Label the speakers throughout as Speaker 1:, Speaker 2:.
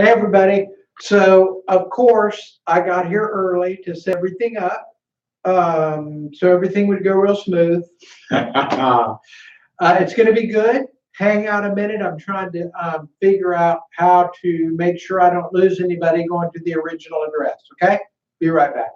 Speaker 1: Hey, everybody. So, of course, I got here early to set everything up so everything would go real smooth. It's going to be good. Hang out a minute. I'm trying to figure out how to make sure I don't lose anybody going to the original address. Okay? Be right back.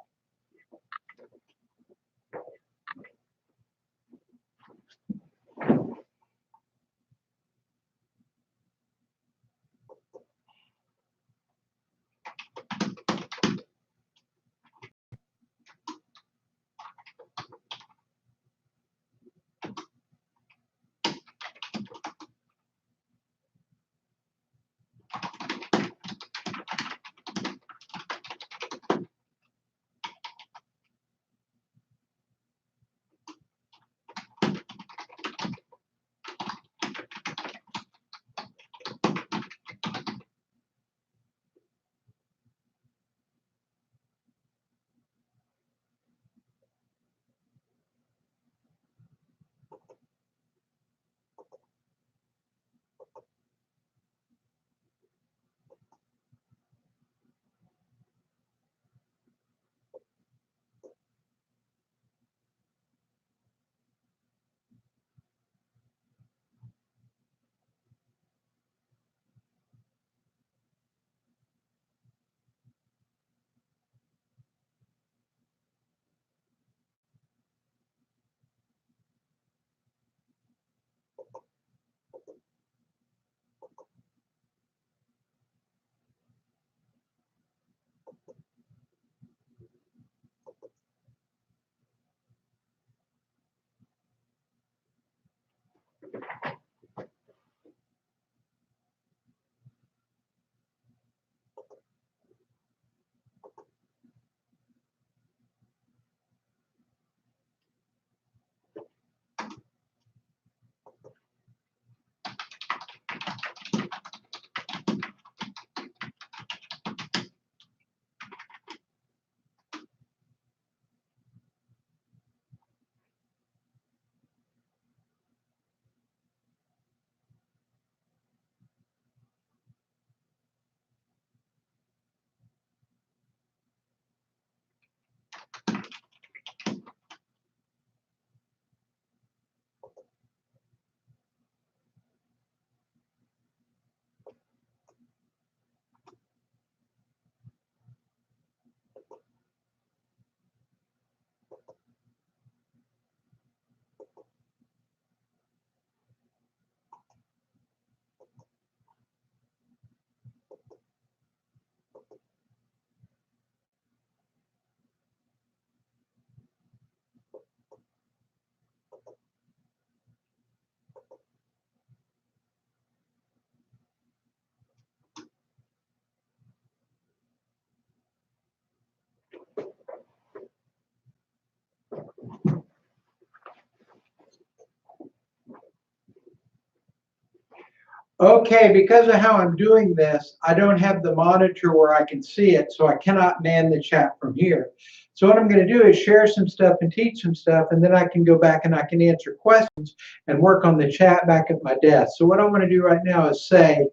Speaker 1: Okay, because of how I'm doing this, I don't have the monitor where I can see it, so I cannot man the chat from here. So what I'm going to do is share some stuff and teach some stuff, and then I can go back and I can answer questions and work on the chat back at my desk. So what I want to do right now is say,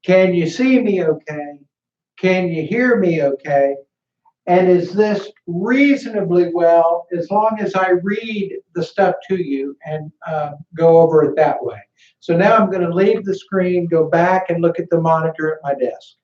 Speaker 1: can you see me okay? Can you hear me okay? And is this reasonably well, as long as I read the stuff to you and go over it that way? So now I'm going to leave the screen, go back and look at the monitor at my desk.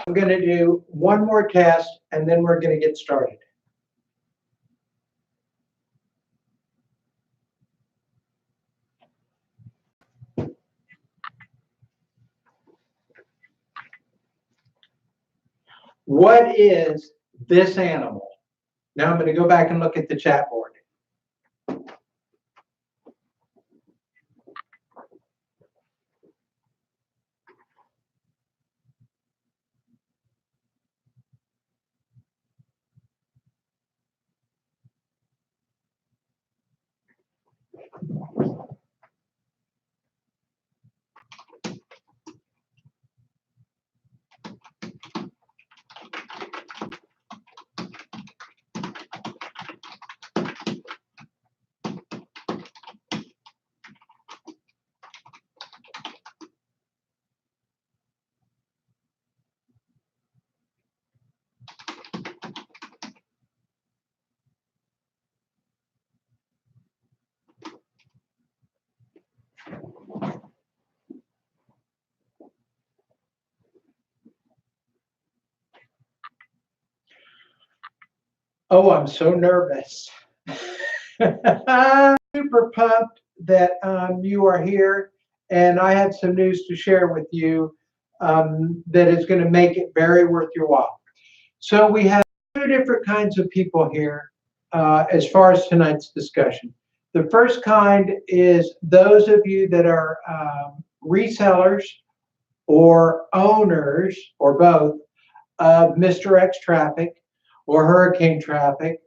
Speaker 1: I'm going to do one more test and then we're going to get started. What is this animal? Now I'm going to go back and look at the chat board. Oh, I'm so nervous. I'm super pumped that you are here, and I have some news to share with you that is going to make it very worth your while. So we have two different kinds of people here as far as tonight's discussion. The first kind is those of you that are resellers or owners or both of Mr. X Traffic or Hurricane Traffic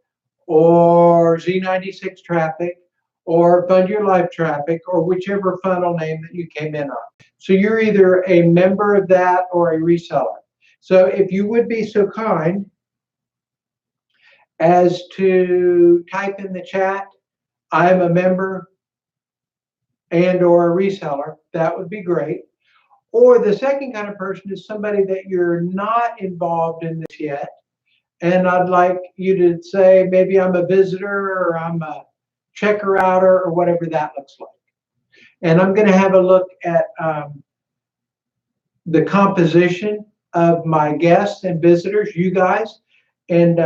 Speaker 1: or Z96 Traffic or Fund Your Life Traffic or whichever funnel name that you came in on. So you're either a member of that or a reseller. So if you would be so kind as to type in the chat, I'm a member and or a reseller, that would be great. Or the second kind of person is somebody that you're not involved in this yet, and I'd like you to say maybe I'm a visitor or I'm a checker outer or whatever that looks like. And I'm going to have a look at the composition of my guests and visitors, you guys, and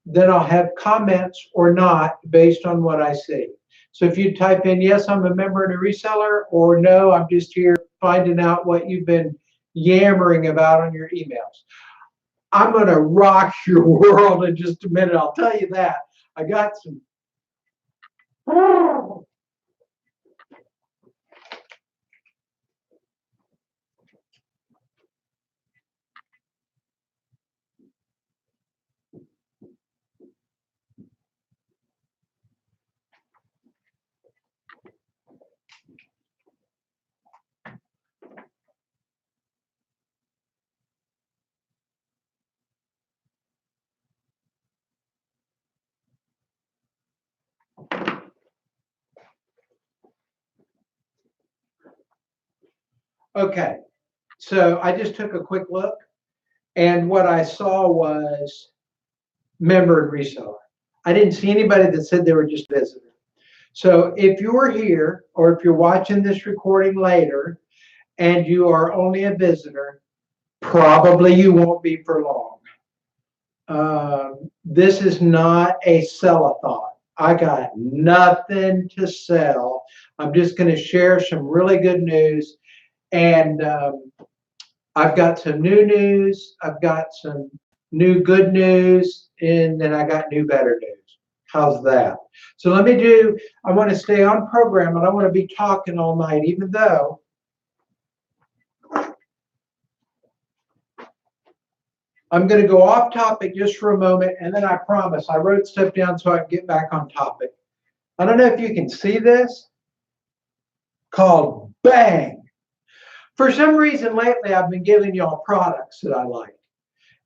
Speaker 1: then I'll have comments or not based on what I see. So if you type in, yes, I'm a member and a reseller, or no, I'm just here finding out what you've been yammering about on your emails. I'm going to rock your world in just a minute. I'll tell you that. I got some. Okay, so I just took a quick look, and what I saw was member and reseller. I didn't see anybody that said they were just visitor. So if you're here, or if you're watching this recording later, and you are only a visitor, probably you won't be for long. This is not a sell-a-thon. I got nothing to sell. I'm just going to share some really good news. And I've got some new news. I've got some new good news. And then I got new better news. How's that? So let me do, I want to stay on program, and I want to be talking all night, even though I'm going to go off topic just for a moment, and then I promise I wrote stuff down so I can get back on topic. I don't know if you can see this, called Bang. For some reason lately, I've been giving y'all products that I like.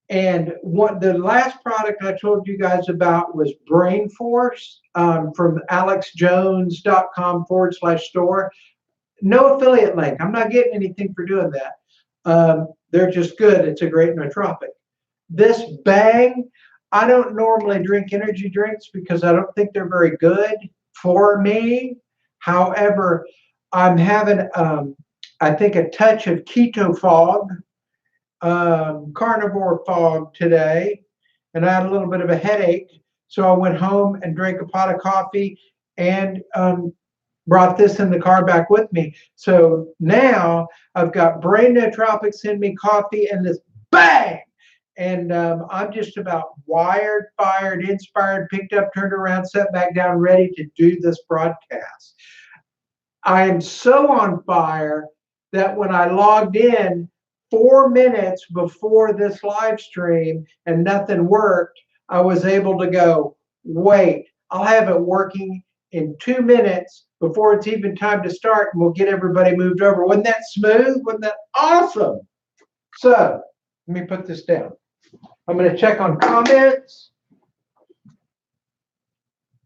Speaker 1: And what the last product I told you guys about was Brain Force from alexjones.com/store. No affiliate link. I'm not getting anything for doing that. They're just good. It's a great nootropic. This Bang, I don't normally drink energy drinks because I don't think they're very good for me. However, I'm having, I think, a touch of keto fog. carnivore fog today, and I had a little bit of a headache. So I went home and drank a pot of coffee and brought this in the car back with me. So now I've got brain nootropics, send me coffee, and this bang. And I'm just about wired, fired, inspired, picked up, turned around, set back down, ready to do this broadcast. I am so on fire that when I logged in 4 minutes before this live stream and nothing worked, I was able to go, wait, I'll have it working in 2 minutes before it's even time to start, and we'll get everybody moved over. Wasn't that smooth? Wasn't that awesome? So let me put this down. I'm going to check on comments.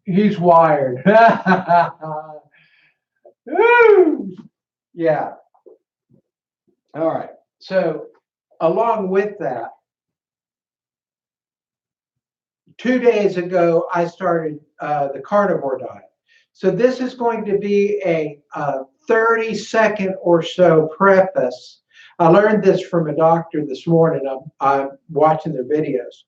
Speaker 1: He's wired. Woo! Yeah. All right. So along with that, 2 days ago, I started the carnivore diet. So this is going to be a 30-second or so preface. I learned this from a doctor this morning. I'm watching their videos.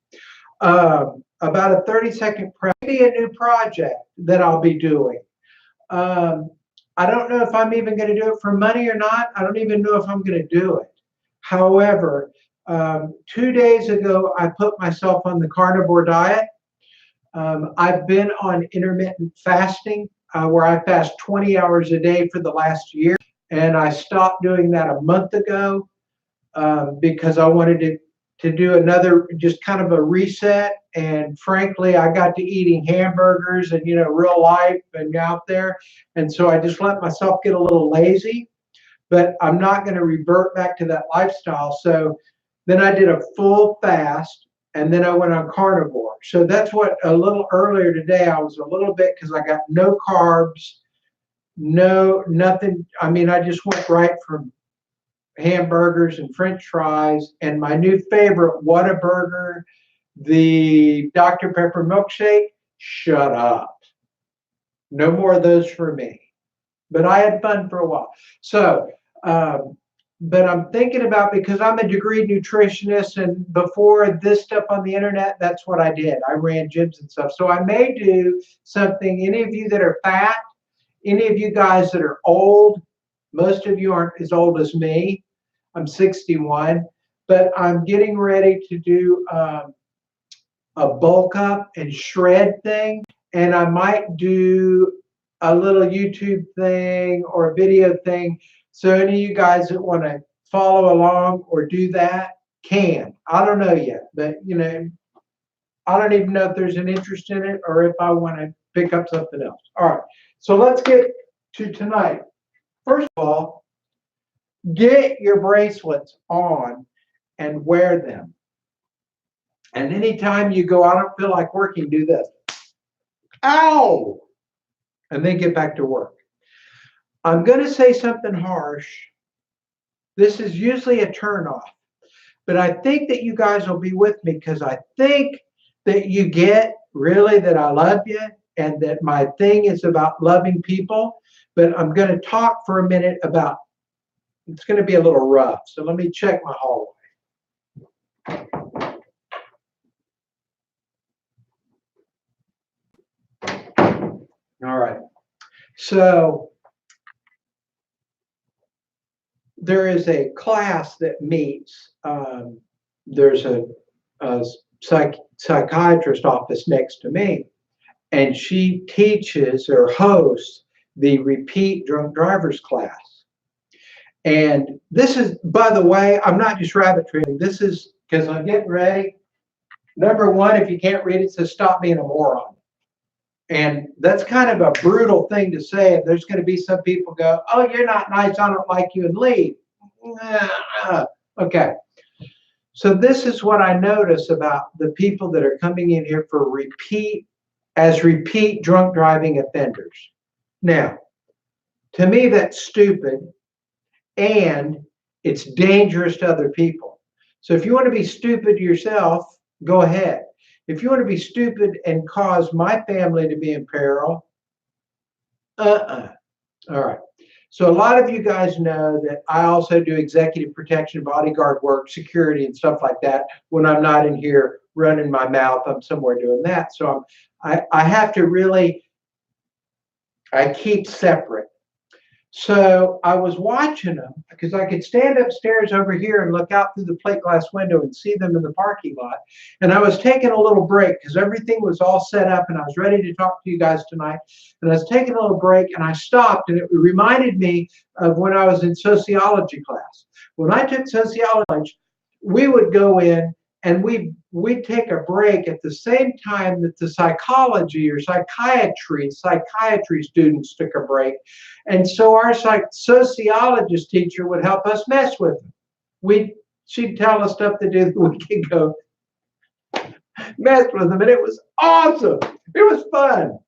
Speaker 1: About a 30-second preface, maybe a new project that I'll be doing. I don't know if I'm even going to do it for money or not. I don't even know if I'm going to do it. However, 2 days ago, I put myself on the carnivore diet. I've been on intermittent fasting, where I fast 20 hours a day for the last year. And I stopped doing that a month ago because I wanted to do another, just kind of a reset. And frankly, I got to eating hamburgers and, real life and out there. And so I just let myself get a little lazy, but I'm not going to revert back to that lifestyle. So then I did a full fast, and then I went on carnivore. So that's what a little earlier today, I was a little bit, because I got no carbs, nothing. I mean, I just went right from hamburgers and French fries, and my new favorite, Whataburger, the Dr. Pepper milkshake. Shut up. No more of those for me. But I had fun for a while. So, but I'm thinking about, because I'm a degreed nutritionist, and before this stuff on the internet, that's what I did. I ran gyms and stuff. So I may do something. Any of you that are fat, any of you guys that are old, most of you aren't as old as me. I'm 61, but I'm getting ready to do a bulk up and shred thing. And I might do a little YouTube thing or a video thing. So any of you guys that want to follow along or do that can. I don't know yet, but I don't even know if there's an interest in it or if I want to pick up something else. All right, so let's get to tonight. First of all, get your bracelets on and wear them. And anytime you go, I don't feel like working, do this. Ow! And then get back to work. I'm going to say something harsh. This is usually a turnoff, but I think that you guys will be with me, because I think that you get really that I love you and that my thing is about loving people. But I'm going to talk for a minute about, it's going to be a little rough. So let me check my hallway. All right. So there is a class that meets. There's a psychiatrist office next to me, and she teaches or hosts the repeat drunk drivers class. And this is, by the way, I'm not just rabbit trailing. This is because I'm getting ready. Number one, if you can't read it, says stop being a moron. And that's kind of a brutal thing to say. There's going to be some people go, oh, you're not nice, I don't like you, and leave. Okay. So this is what I notice about the people that are coming in here for repeat drunk driving offenders. Now, to me, that's stupid, and it's dangerous to other people. So if you want to be stupid yourself, go ahead. If you want to be stupid and cause my family to be in peril, All right. So a lot of you guys know that I also do executive protection, bodyguard work, security, and stuff like that. When I'm not in here running my mouth, I'm somewhere doing that. So I have to really, I keep separate. So I was watching them because I could stand upstairs over here and look out through the plate glass window and see them in the parking lot. And I was taking a little break because everything was all set up and I was ready to talk to you guys tonight. And I was taking a little break and I stopped, and it reminded me of when I was in sociology class. When I took sociology, we would go in and we'd take a break at the same time that the psychology or psychiatry students took a break. And so our sociologist teacher would help us mess with them. She'd tell us stuff to do that we could go mess with them, and it was awesome. It was fun.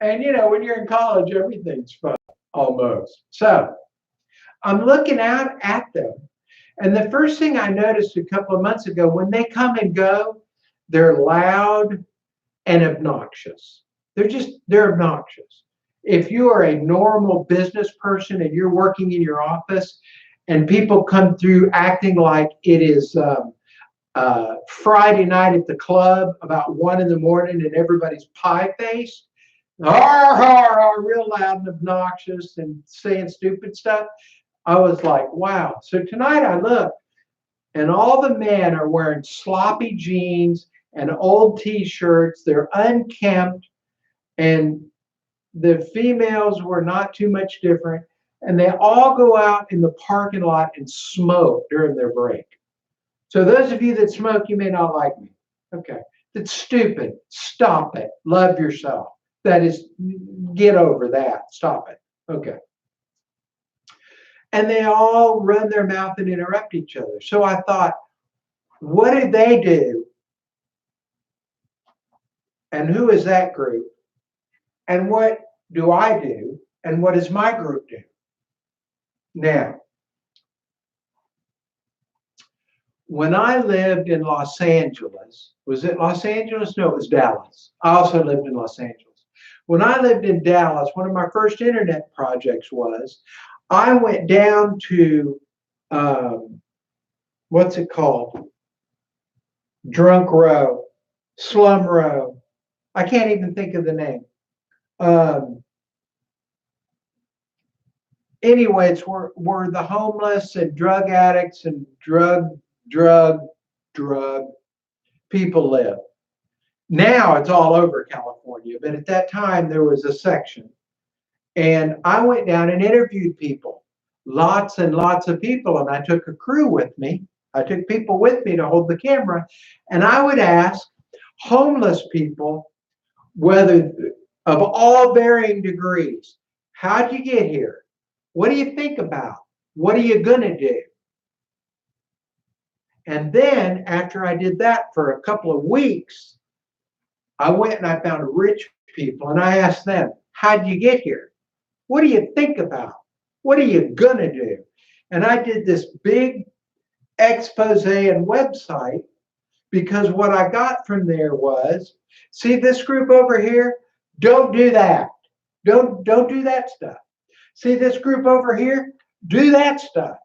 Speaker 1: And you know, when you're in college, everything's fun almost. So I'm looking out at them, and the first thing I noticed a couple of months ago, when they come and go, they're loud and obnoxious. They're obnoxious. If you are a normal business person and you're working in your office and people come through acting like it is Friday night at the club about 1 in the morning and everybody's pie-faced, real loud and obnoxious and saying stupid stuff, I was like, wow. So tonight I looked, and all the men are wearing sloppy jeans and old t-shirts. They're unkempt, and the females were not too much different. And they all go out in the parking lot and smoke during their break. So those of you that smoke, you may not like me. Okay. That's stupid. Stop it. Love yourself. That is, get over that. Stop it. Okay. And they all run their mouth and interrupt each other. So I thought, what did they do? And who is that group? And what do I do? And what does my group do? Now, when I lived in Los Angeles, was it Los Angeles? No, it was Dallas. I also lived in Los Angeles. When I lived in Dallas, one of my first internet projects was I went down to, what's it called? Drunk Row, Slum Row. I can't even think of the name. Anyway, it's where the homeless and drug addicts and drug people live. Now it's all over California, but at that time there was a section. And I went down and interviewed people, lots and lots of people, and I took a crew with me. I took people with me to hold the camera, and I would ask homeless people, whether of all varying degrees, how'd you get here? What do you think about? What are you gonna do? And then after I did that for a couple of weeks, I went and I found rich people and I asked them, how'd you get here? What do you think about? What are you gonna do? And I did this big expose and website, because what I got from there was, see this group over here? Don't do that. Don't do that stuff. See this group over here? Do that stuff.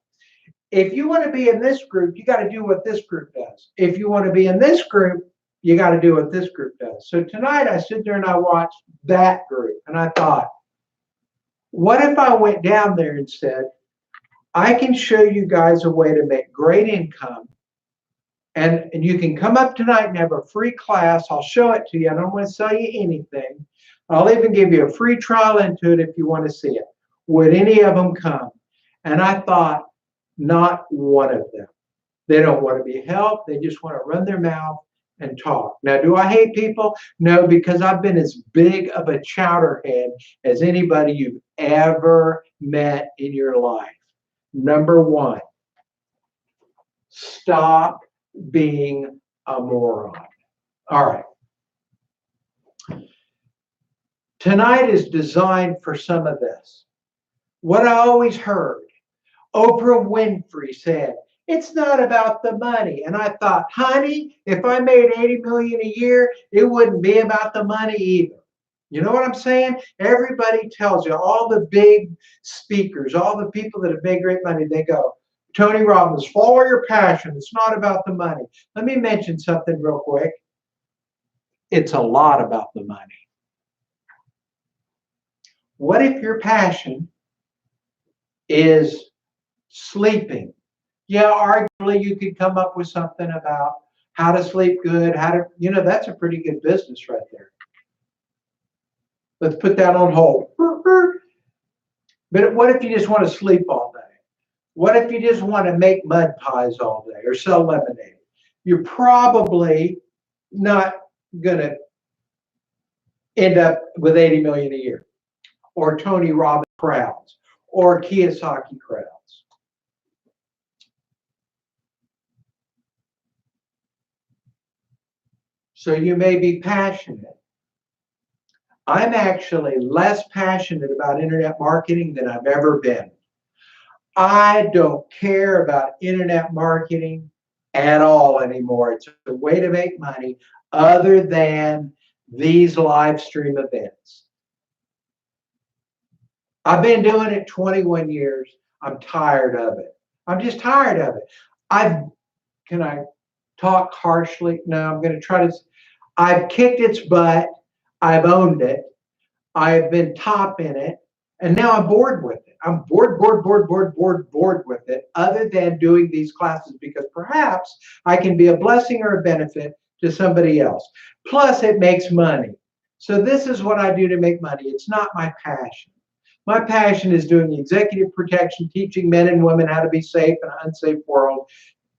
Speaker 1: If you want to be in this group, you got to do what this group does. If you want to be in this group, you got to do what this group does. So tonight I stood there and I watched that group and I thought, what if I went down there and said, I can show you guys a way to make great income, and you can come up tonight and have a free class. I'll show it to you. I don't want to sell you anything. I'll even give you a free trial into it if you want to see it. Would any of them come? And I thought, not one of them. They don't want to be helped. They just want to run their mouth and talk. Now, do I hate people? No, because I've been as big of a chowderhead as anybody you've ever met in your life. Number one, stop being a moron. All right. Tonight is designed for some of this. What I always heard, Oprah Winfrey said, it's not about the money. And I thought, honey, if I made $80 million a year, it wouldn't be about the money either. You know what I'm saying? Everybody tells you, all the big speakers, all the people that have made great money, they go, Tony Robbins, follow your passion. It's not about the money. Let me mention something real quick. It's a lot about the money. What if your passion is sleeping? Yeah, arguably you could come up with something about how to sleep good, how to, that's a pretty good business right there. Let's put that on hold. But what if you just want to sleep all day? What if you just want to make mud pies all day or sell lemonade? You're probably not going to end up with 80 million a year, or Tony Robbins crowds, or Kiyosaki crowds. So you may be passionate. I'm actually less passionate about internet marketing than I've ever been. I don't care about internet marketing at all anymore. It's a way to make money other than these live stream events. I've been doing it 21 years. I'm tired of it. I'm just tired of it. Can I talk harshly? No, I'm going to try to. I've kicked its butt. I've owned it. I've been top in it. And now I'm bored with it. I'm bored with it, other than doing these classes, because perhaps I can be a blessing or a benefit to somebody else. Plus, it makes money. So this is what I do to make money. It's not my passion. My passion is doing executive protection, teaching men and women how to be safe in an unsafe world,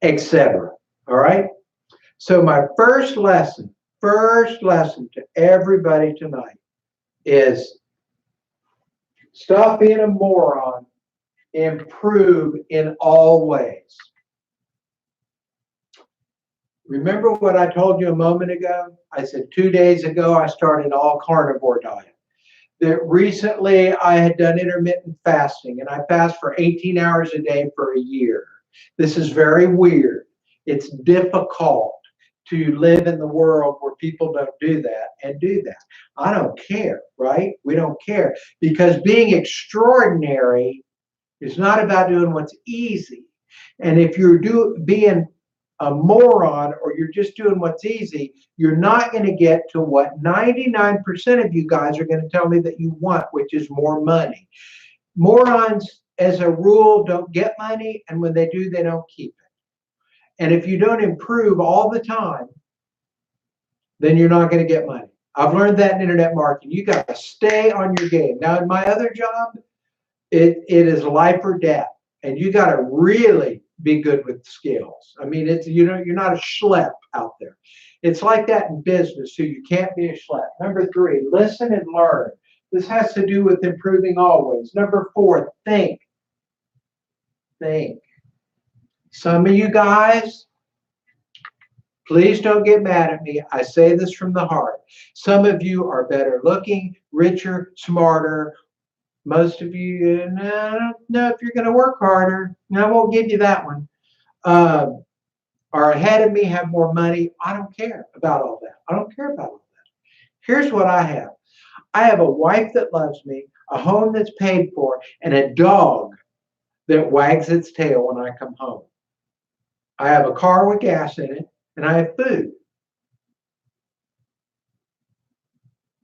Speaker 1: etc. All right? So my first lesson to everybody tonight is stop being a moron, improve in all ways. Remember what I told you a moment ago? I said 2 days ago I started all carnivore diet. That recently I had done intermittent fasting, and I fast for 18 hours a day for a year. This is very weird. It's difficult to live in the world where people don't do that and do that. I don't care, right? We don't care, because being extraordinary is not about doing what's easy. And if you're being a moron, or you're just doing what's easy, you're not going to get to what 99% of you guys are going to tell me that you want, which is more money. Morons, as a rule, don't get money, and when they do, they don't keep it. And if you don't improve all the time, then you're not going to get money. I've learned that in internet marketing. You got to stay on your game. Now, in my other job, it is life or death, and you got to really be good with skills. I mean, it's, you're not a schlep out there. It's like that in business, so you can't be a schlep. Number 3, listen and learn. This has to do with improving always. Number 4, think. Think. Some of you guys, please don't get mad at me. I say this from the heart. Some of you are better looking, richer, smarter. Most of you, no, I don't know if you're going to work harder. No, I won't give you that one. Are ahead of me, have more money. I don't care about all that. I don't care about all that. Here's what I have. I have a wife that loves me, a home that's paid for, and a dog that wags its tail when I come home. I have a car with gas in it, and I have food.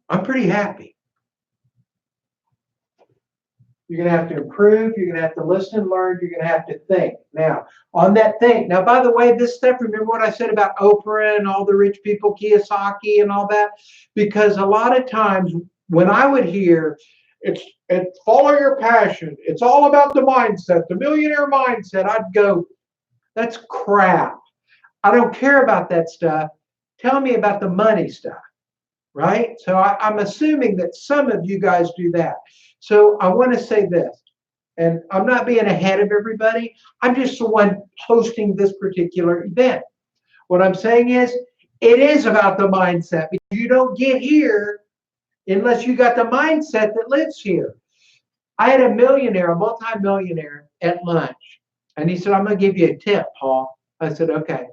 Speaker 1: I'm pretty happy. You're going to have to improve. You're going to have to listen and learn. You're going to have to think. Now, on that think. Now, by the way, this stuff, remember what I said about Oprah and all the rich people, Kiyosaki and all that? Because a lot of times when I would hear, it's follow your passion, it's all about the mindset, the millionaire mindset, I'd go, that's crap. I don't care about that stuff. Tell me about the money stuff, right? So I'm assuming that some of you guys do that. So I want to say this, and I'm not being ahead of everybody. I'm just the one hosting this particular event. What I'm saying is, it is about the mindset, because you don't get here unless you got the mindset that lives here. I had a millionaire, a multi-millionaire at lunch, and he said, I'm going to give you a tip, Paul. I said, okay.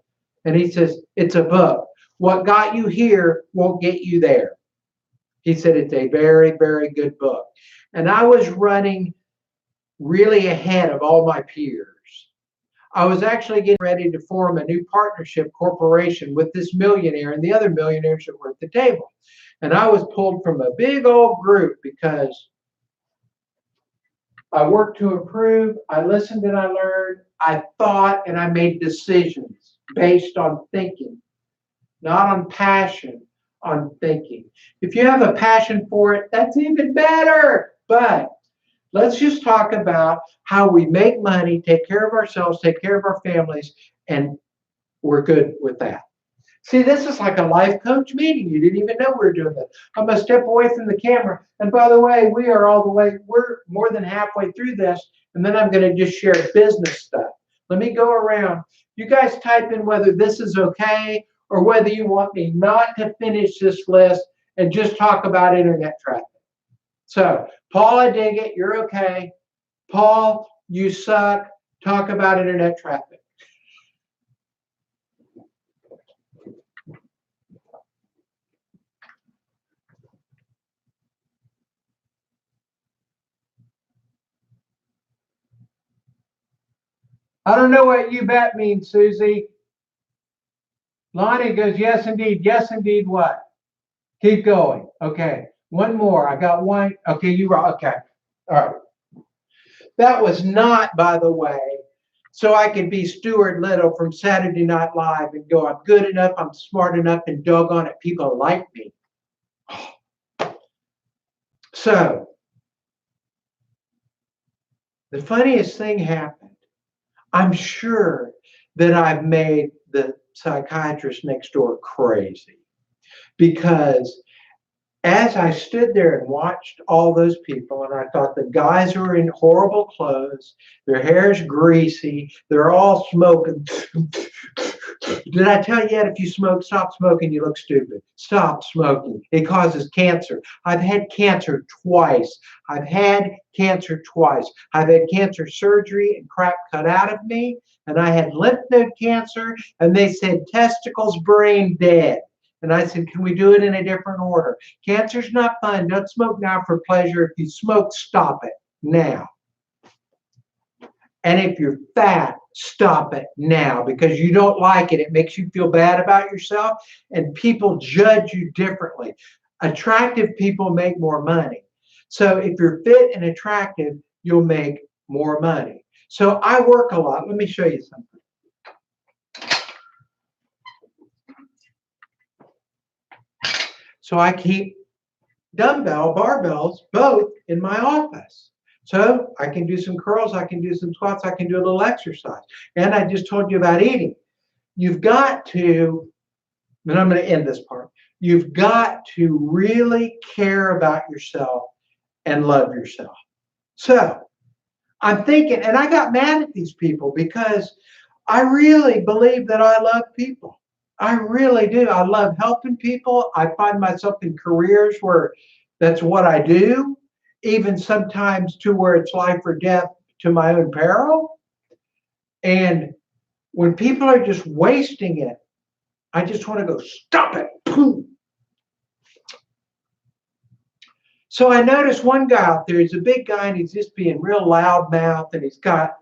Speaker 1: And he says, it's a book. What got you here won't get you there. He said it's a very, very good book. And I was running really ahead of all my peers. I was actually getting ready to form a new partnership corporation with this millionaire and the other millionaires that were at the table. And I was pulled from a big old group because I worked to improve, I listened and I learned, I thought and I made decisions based on thinking, not on passion, on thinking. If you have a passion for it, that's even better. But let's just talk about how we make money, take care of ourselves, take care of our families, and we're good with that. See, this is like a life coach meeting. You didn't even know we were doing that. I'm going to step away from the camera. And by the way, we're more than halfway through this. And then I'm going to just share business stuff. Let me go around. You guys type in whether this is okay or whether you want me not to finish this list and just talk about internet traffic. So, Paul, I dig it. You're okay. Paul, you suck. Talk about internet traffic. I don't know what you bet means, Susie. Lonnie goes, yes, indeed. Yes, indeed, what? Keep going. Okay. One more. I got one. Okay, you were okay. All right. That was not, by the way, so I could be Stuart Little from Saturday Night Live and go, I'm good enough, I'm smart enough, and doggone it, people like me. So, the funniest thing happened. I'm sure that I've made the psychiatrist next door crazy because as I stood there and watched all those people, and I thought the guys are in horrible clothes, their hair's greasy, they're all smoking. Did I tell you yet? If you smoke, stop smoking, you look stupid. Stop smoking. It causes cancer. I've had cancer twice. I've had cancer surgery and crap cut out of me, and I had lymph node cancer, and they said testicles, brain, dead. And I said, can we do it in a different order? Cancer's not fun. Don't smoke now for pleasure. If you smoke, stop it now. And if you're fat, stop it now because you don't like it. It makes you feel bad about yourself and people judge you differently. Attractive people make more money. So if you're fit and attractive, you'll make more money. So I work a lot. Let me show you something. So I keep barbells, both in my office. So I can do some curls, I can do some squats, I can do a little exercise. And I just told you about eating. You've got to, and I'm going to end this part, you've got to really care about yourself and love yourself. So I'm thinking, and I got mad at these people because I really believe that I love people. I really do. I love helping people. I find myself in careers where that's what I do, even sometimes to where it's life or death to my own peril. And when people are just wasting it, I just want to go, stop it. Boom. So I noticed one guy out there, he's a big guy and he's just being real loudmouth and he's got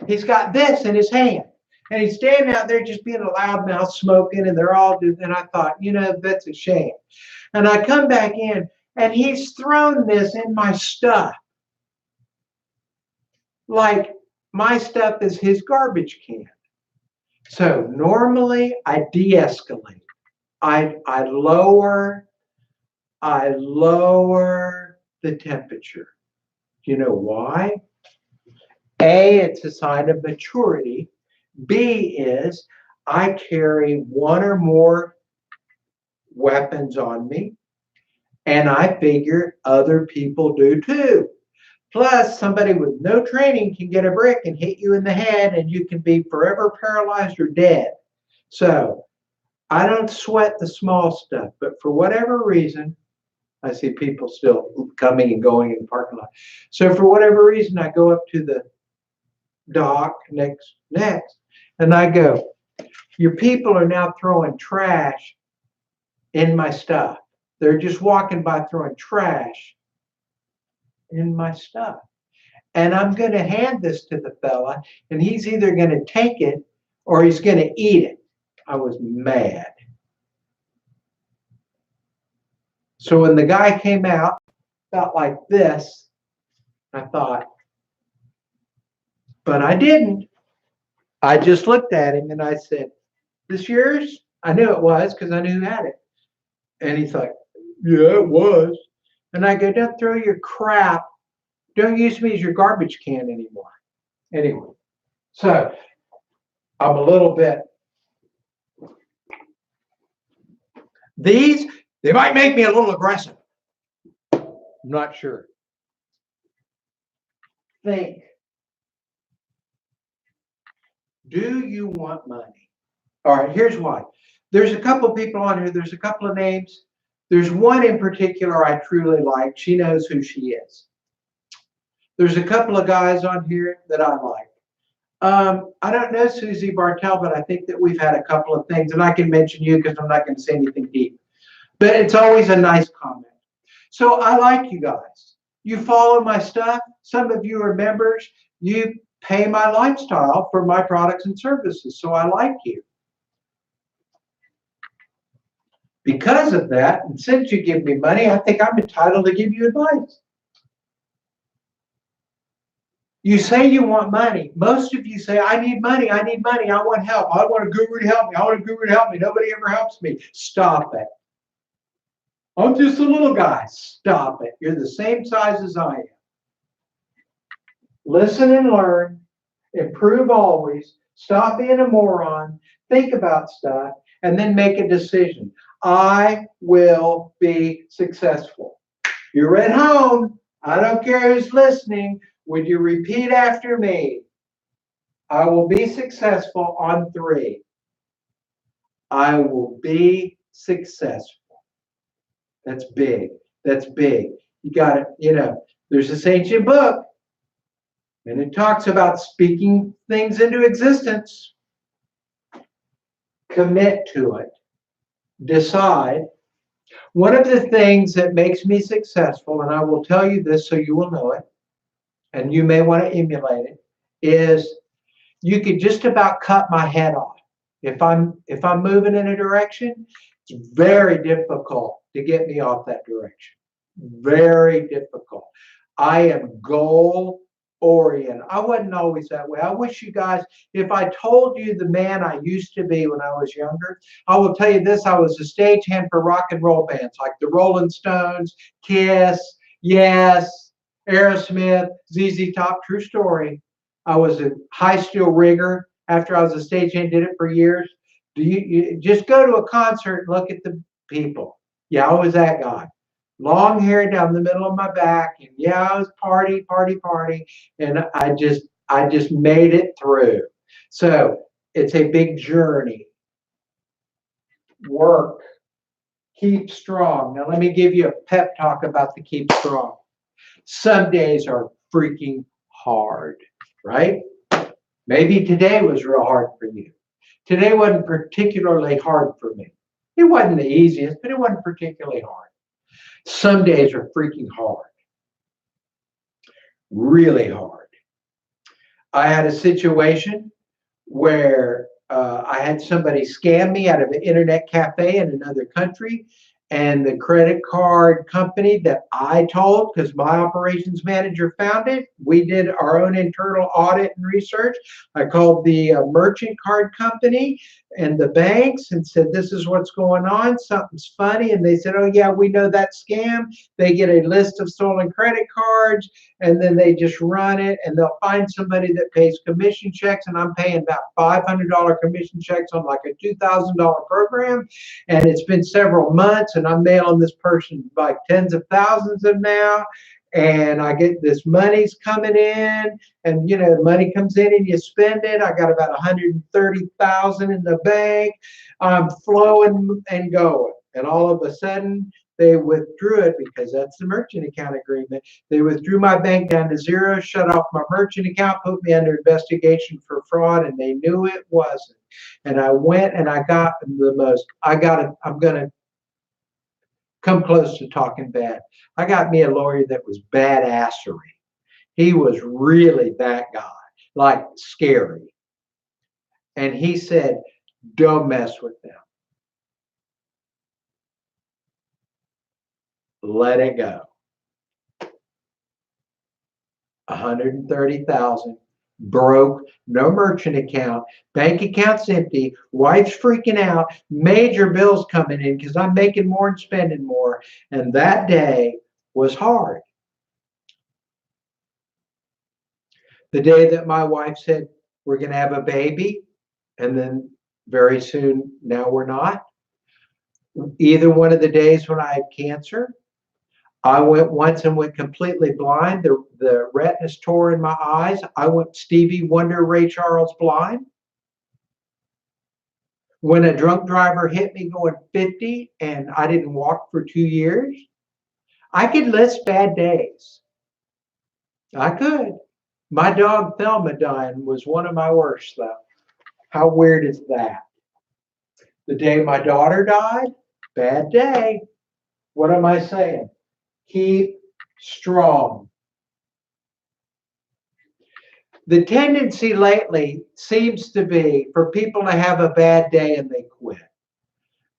Speaker 1: this in his hand. And he's standing out there just being a loudmouth smoking and they're all doing, and I thought, that's a shame. And I come back in and he's thrown this in my stuff. Like my stuff is his garbage can. So normally I de-escalate. I lower the temperature. You know why? A, it's a sign of maturity. B is I carry one or more weapons on me, and I figure other people do too. Plus, somebody with no training can get a brick and hit you in the head, and you can be forever paralyzed or dead. So I don't sweat the small stuff, but for whatever reason, I see people still coming and going in the parking lot. So for whatever reason, I go up to the dock next, and I go, your people are now throwing trash in my stuff. They're just walking by throwing trash in my stuff. And I'm going to hand this to the fella, and he's either going to take it or he's going to eat it. I was mad. So when the guy came out, about like this, I thought, but I didn't. I just looked at him and I said, "This yours?" I knew it was because I knew who had it. And he's like, "Yeah, it was." And I go, "Don't throw your crap. Don't use me as your garbage can anymore." Anyway, so I'm a little bit. These, they might make me a little aggressive. I'm not sure. Think. Do you want money? All right, here's why. There's a couple of people on here. There's a couple of names. There's one in particular I truly like. She knows who she is. There's a couple of guys on here that I like. I don't know Susie Bartell, but I think that we've had a couple of things, and I can mention you because I'm not going to say anything deep. But it's always a nice comment. So I like you guys. You follow my stuff. Some of you are members. You pay my lifestyle for my products and services. So I like you. Because of that, and since you give me money, I think I'm entitled to give you advice. You say you want money. Most of you say, I need money, I need money, I want help. I want a guru to help me. I want a guru to help me. Nobody ever helps me. Stop it. I'm just a little guy. Stop it. You're the same size as I am. Listen and learn. Improve always. Stop being a moron. Think about stuff and then make a decision. I will be successful. You're at home. I don't care who's listening. Would you repeat after me? I will be successful on 3. I will be successful. That's big. That's big. You got it. There's this ancient book, and it talks about speaking things into existence. Commit to it. Decide. One of the things that makes me successful, and I will tell you this so you will know it, and you may want to emulate it, is you could just about cut my head off. If I'm moving in a direction, it's very difficult to get me off that direction. Very difficult. I am goal oriented. I wasn't always that way. I wish you guys, if I told you the man I used to be when I was younger, I will tell you this, I was a stagehand for rock and roll bands like the Rolling Stones, Kiss, Yes, Aerosmith, ZZ Top, true story. I was a high steel rigger after I was a stagehand, did it for years. You just go to a concert and look at the people. Yeah, I was that guy. Long hair down the middle of my back, and yeah, I was party, and I just made it through. So it's a big journey. Work, keep strong. Now let me give you a pep talk about the keep strong. Some days are freaking hard, right? Maybe today was real hard for you. Today wasn't particularly hard for me. It wasn't the easiest, but it wasn't particularly hard. Some days are freaking hard. Really hard. I had a situation where I had somebody scam me out of an internet cafe in another country. And the credit card company that I told, because my operations manager found it, we did our own internal audit and research. I called the merchant card company and the banks and said, this is what's going on. Something's funny. And they said, oh, yeah, we know that scam. They get a list of stolen credit cards and then they just run it and they'll find somebody that pays commission checks. And I'm paying about $500 commission checks on like a $2,000 program. And it's been several months and I'm mailing this person like tens of thousands of now. And I get this money's coming in, and the money comes in and you spend it. I got about 130,000 in the bank. I'm flowing and going, and all of a sudden they withdrew it because that's the merchant account agreement. They withdrew my bank down to 0, shut off my merchant account, put me under investigation for fraud, and they knew it wasn't. And I went and I got the most. I'm gonna come close to talking bad. I got me a lawyer that was badassery. He was really that guy, like scary. And he said, don't mess with them. Let it go. 130,000, broke, no merchant account, bank account's empty, wife's freaking out, major bills coming in because I'm making more and spending more. And that day was hard. The day that my wife said, we're going to have a baby, and then very soon, now we're not. Either one of the days when I had cancer, I went once and went completely blind. The retinas tore in my eyes. I went Stevie Wonder, Ray Charles blind. When a drunk driver hit me going 50 and I didn't walk for 2 years, I could list bad days. I could. My dog Thelma dying was one of my worst, though. How weird is that? The day my daughter died, bad day. What am I saying? Keep strong. The tendency lately seems to be for people to have a bad day and they quit.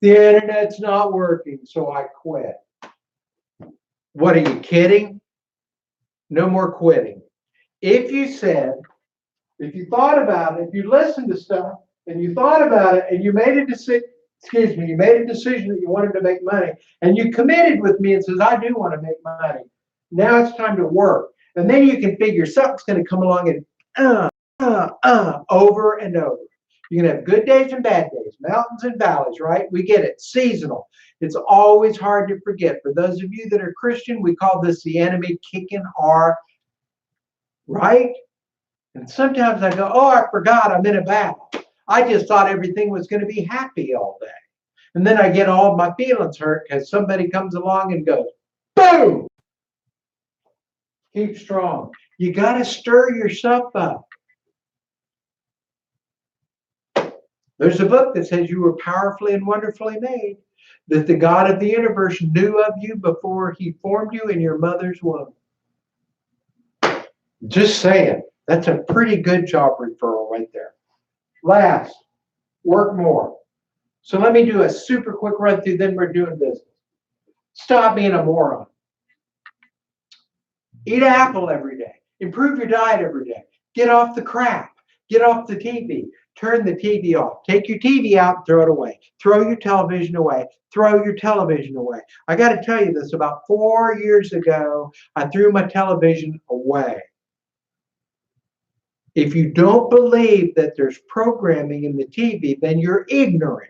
Speaker 1: The internet's not working, so I quit. What, are you kidding? No more quitting. If you thought about it, if you listened to stuff and you thought about it and you made a decision, you made a decision that you wanted to make money and you committed with me and says, I do want to make money. Now it's time to work. And then you can figure something's going to come along and over and over. You're going to have good days and bad days, mountains and valleys, right? We get it. Seasonal. It's always hard to forget. For those of you that are Christian, we call this the enemy kicking our right. And sometimes I go, oh, I forgot I'm in a battle. I just thought everything was going to be happy all day. And then I get all my feelings hurt because somebody comes along and goes, boom! Keep strong. You got to stir yourself up. There's a book that says you were powerfully and wonderfully made, that the God of the universe knew of you before he formed you in your mother's womb. Just saying. That's a pretty good job referral right there. Last, work more. So let me do a super quick run through, then we're doing business. Stop being a moron. Eat an apple every day. Improve your diet every day. Get off the crap. Get off the TV. Turn the TV off. Take your TV out and throw it away. Throw your television away. Throw your television away. I got to tell you this. About 4 years ago, I threw my television away. If you don't believe that there's programming in the TV, then you're ignorant.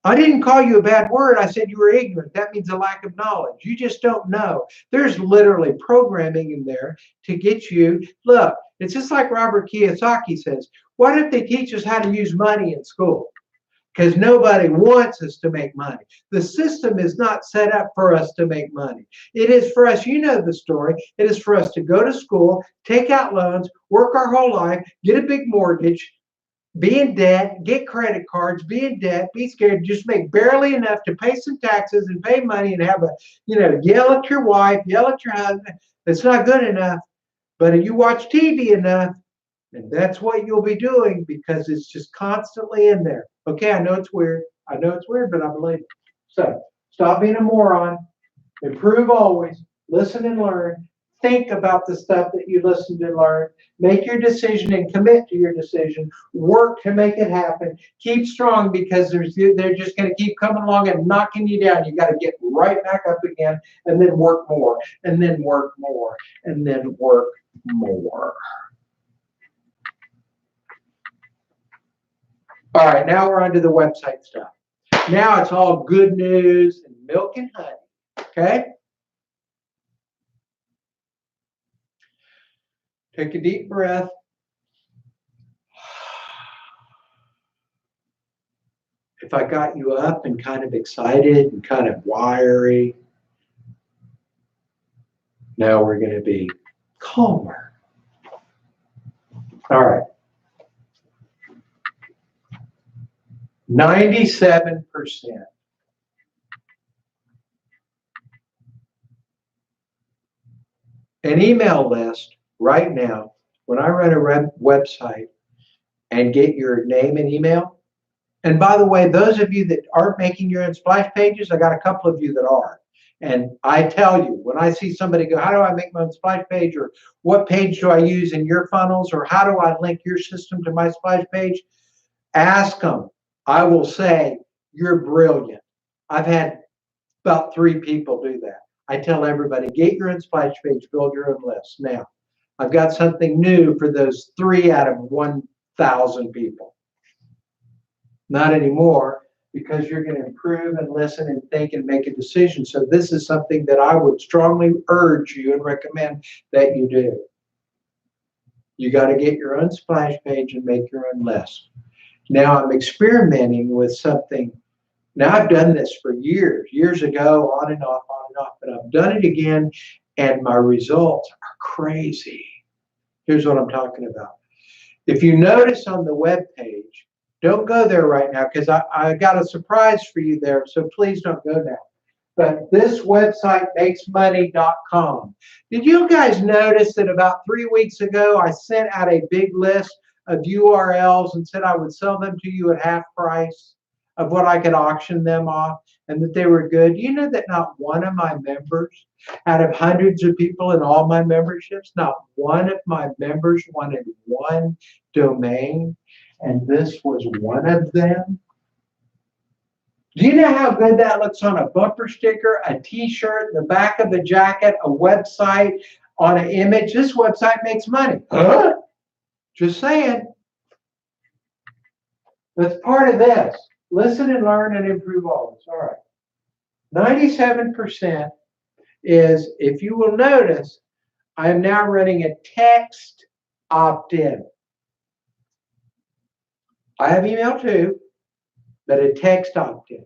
Speaker 1: I didn't call you a bad word. I said you were ignorant. That means a lack of knowledge. You just don't know. There's literally programming in there to get you. Look, it's just like Robert Kiyosaki says, why don't they teach us how to use money in school? Because nobody wants us to make money. The system is not set up for us to make money. It is for us, you know the story, it is for us to go to school, take out loans, work our whole life, get a big mortgage, be in debt, get credit cards, be in debt, be scared, just make barely enough to pay some taxes and pay money and have yell at your wife, yell at your husband. It's not good enough. But if you watch TV enough, and that's what you'll be doing because it's just constantly in there. Okay, I know it's weird. I know it's weird, but I believe it. So stop being a moron. Improve always. Listen and learn. Think about the stuff that you listened and learned. Make your decision and commit to your decision. Work to make it happen. Keep strong because they're just going to keep coming along and knocking you down. You got to get right back up again and then work more and then work more and then work more. All right, now we're on to the website stuff. Now it's all good news and milk and honey, okay? Take a deep breath. If I got you up and kind of excited and kind of wiry, now we're going to be calmer. All right. 97% An email list right now, when I run a website and get your name and email, and by the way, those of you that aren't making your own splash pages, I got a couple of you that are. And I tell you, when I see somebody go, how do I make my own splash page? Or what page do I use in your funnels? Or how do I link your system to my splash page? Ask them. I will say, you're brilliant. I've had about 3 people do that. I tell everybody, get your own splash page, build your own list. Now, I've got something new for those 3 out of 1,000 people. Not anymore, because you're going to improve and listen and think and make a decision. So this is something that I would strongly urge you and recommend that you do. You got to get your own splash page and make your own list. Now I'm experimenting with something. Now I've done this for years ago, on and off, but I've done it again, and my results are crazy. Here's what I'm talking about. If you notice on the web page, don't go there right now because I got a surprise for you there, so please don't go now. But this website, makesmoney.com. Did you guys notice that about 3 weeks ago, I sent out a big list of URLs and said I would sell them to you at half price of what I could auction them off, and that they were good? You know that not one of my members, out of hundreds of people in all my memberships, not one of my members wanted one domain, and this was one of them? Do you know how good that looks on a bumper sticker, a t-shirt, the back of a jacket, a website, on an image? This website makes money. Huh? Just saying. That's part of this. Listen and learn and improve always. All right. 97% is, if you will notice, I am now running a text opt-in. I have email too, but a text opt-in.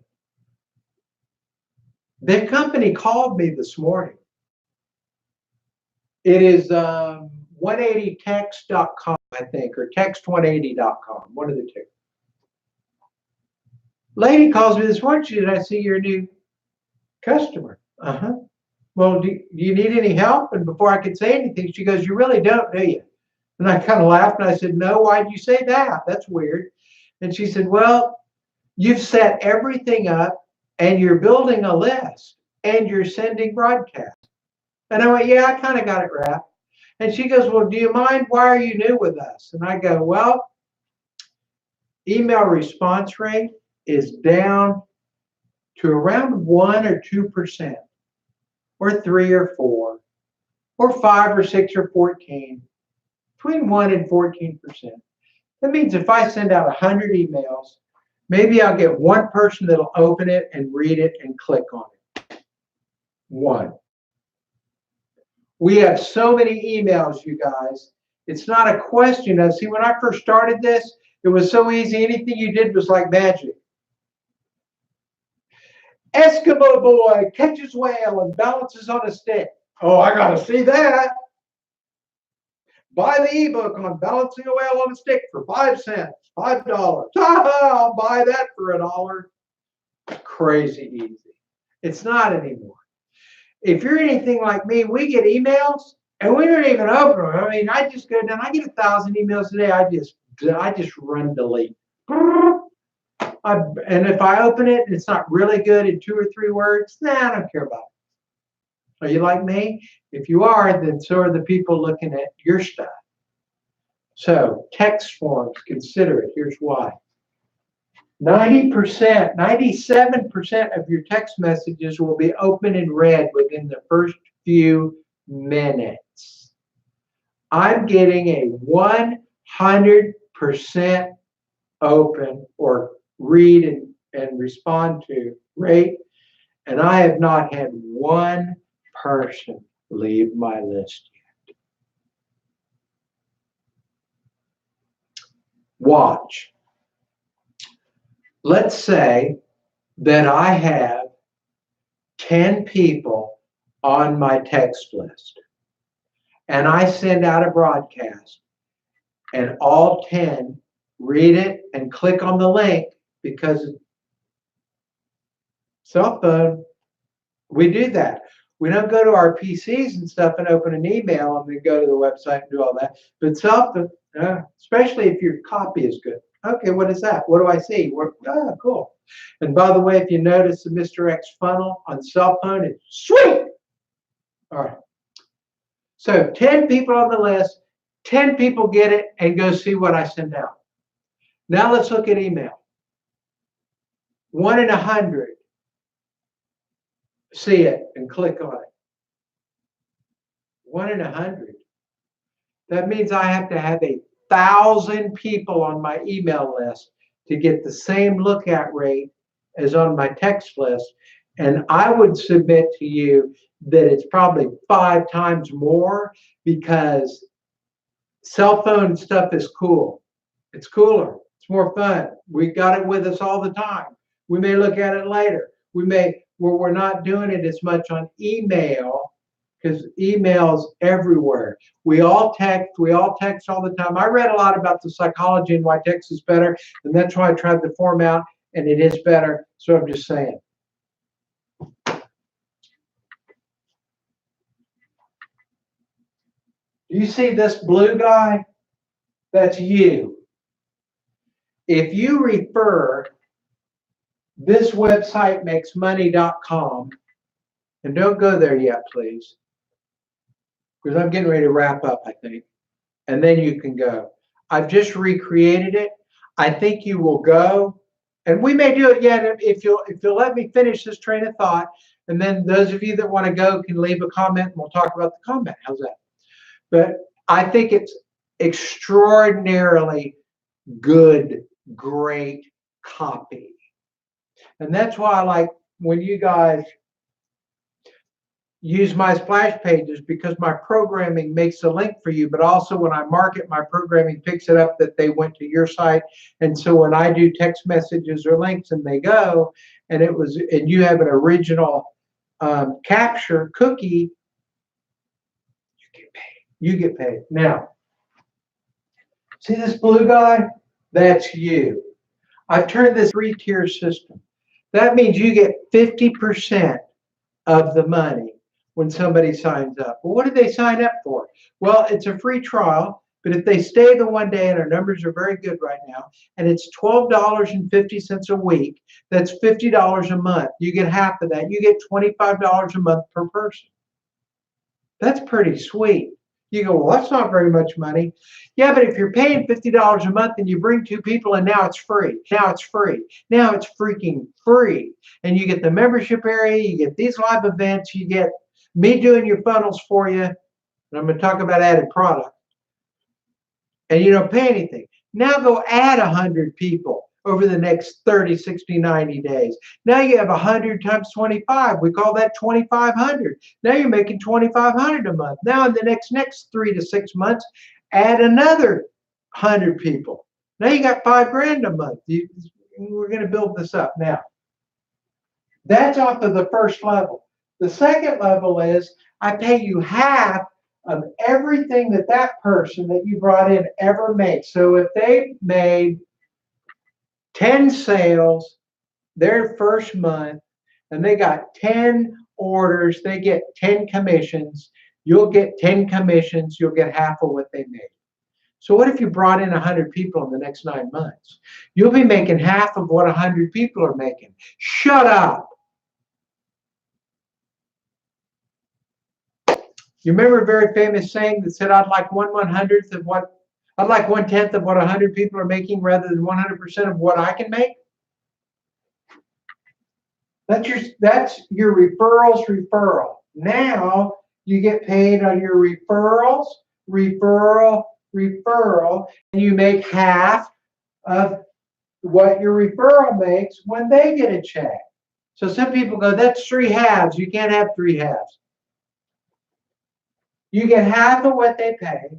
Speaker 1: The company called me this morning. It is 180text.com, I think, or text180.com, one of the two. Lady calls me this morning. She said, I see you're a new customer. Well, do you need any help? And before I could say anything, she goes, you really don't, do you? And I kind of laughed, and I said, no, why'd you say that? That's weird. And she said, well, you've set everything up, and you're building a list, and you're sending broadcasts. And I went, yeah, I kind of got it wrapped. And she goes, well, do you mind? Why are you new with us? And I go, well, email response rate is down to around 1 or 2%, or 3 or 4, or 5 or 6 or 14, between 1 and 14%. That means if I send out 100 emails, maybe I'll get one person that'll open it and read it and click on it. One. We have so many emails, you guys. It's not a question of, see, when I first started this, it was so easy. Anything you did was like magic. Eskimo boy catches whale and balances on a stick. Oh, I got to see that. Buy the ebook on balancing a whale on a stick for 5 cents, $5. I'll buy that for $1. Crazy easy. It's not anymore. If you're anything like me, we get emails and we don't even open them. I mean, I just go down. I get 1,000 emails a day. I just run delete. And if I open it and it's not really good in 2 or 3 words, I don't care about it. Are you like me? If you are, then so are the people looking at your stuff. So text forms, consider it. Here's why. 90%, 97% of your text messages will be open and read within the first few minutes. I'm getting a 100% open or read and respond to rate, and I have not had one person leave my list yet. Watch. Let's say that I have 10 people on my text list, and I send out a broadcast, and all 10 read it and click on the link because cell phone, we do that. We don't go to our PCs and stuff and open an email and then go to the website and do all that. But especially if your copy is good. Okay, what is that? What do I see? Cool. And by the way, if you notice the Mr. X funnel on cell phone, it's sweet. All right. So 10 people on the list, 10 people get it and go see what I send out. Now let's look at email. 1 in 100 see it and click on it. 1 in 100. That means I have to have 1,000 people on my email list to get the same look at rate as on my text list. And I would submit to you that it's probably 5 times more, because cell phone stuff is cool. It's cooler. It's more fun. We got it with us all the time. We may look at it later. We're not doing it as much on email, because email's everywhere. We all text all the time. I read a lot about the psychology and why text is better, and that's why I tried the format, and it is better. So I'm just saying. You see this blue guy? That's you. If you refer this website makesmoney.com, and don't go there yet, please, because I'm getting ready to wrap up, I think, and then you can go. I've just recreated it. I think you will go, and we may do it again if you'll let me finish this train of thought, and then those of you that want to go can leave a comment, and we'll talk about the comment. How's that? But I think it's extraordinarily good, great copy. And that's why I like when you guys use my splash pages, because my programming makes a link for you, but also when I market, my programming picks it up that they went to your site. And so when I do text messages or links and they go, and you have an original capture cookie, you get paid. Now, see this blue guy? That's you. I've turned this 3-tier system. That means you get 50% of the money when somebody signs up. Well, what did they sign up for? Well, it's a free trial, but if they stay the one day, and our numbers are very good right now, and it's $12.50 a week, that's $50 a month. You get half of that. You get $25 a month per person. That's pretty sweet. You go, well, that's not very much money. Yeah, but if you're paying $50 a month and you bring 2 people and now it's free. Now it's free. Now it's freaking free. And you get the membership area, you get these live events, you get me doing your funnels for you. And I'm going to talk about added product. And you don't pay anything. Now go add 100 people over the next 30, 60, 90 days. Now you have 100 times 25. We call that 2,500. Now you're making 2,500 a month. Now in the next 3 to 6 months, add another 100 people. Now you got $5,000 a month. We're going to build this up. Now, that's off of the first level. The second level is I pay you half of everything that person that you brought in ever makes. So if they made 10 sales their first month, and they got 10 orders, they get 10 commissions. You'll get 10 commissions, you'll get half of what they made. So what if you brought in 100 people in the next 9 months? You'll be making half of what 100 people are making. Shut up. You remember a very famous saying that said, I'd like 1/100th of what I'd like 1/10 of what 100 people are making rather than 100% of what I can make? That's your referral. Now you get paid on your referral, and you make half of what your referral makes when they get a check. So some people go, that's 3 halves. You can't have 3 halves. You get half of what they pay.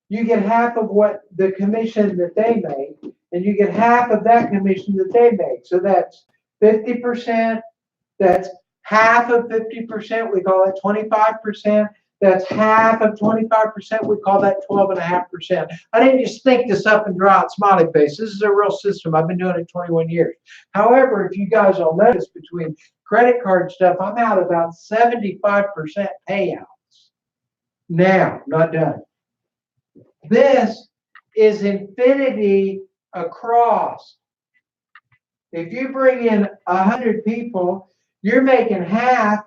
Speaker 1: You get half of what the commission that they make, and you get half of that commission that they make. So that's 50%. That's half of 50%. We call it 25%. That's half of 25%. We call that 12.5%. I didn't just think this up and draw out smiley face. This is a real system. I've been doing it 21 years. However, if you guys will notice between credit card stuff, I'm out about 75% payouts. Now, not done. This is infinity across. If you bring in 100 people, you're making half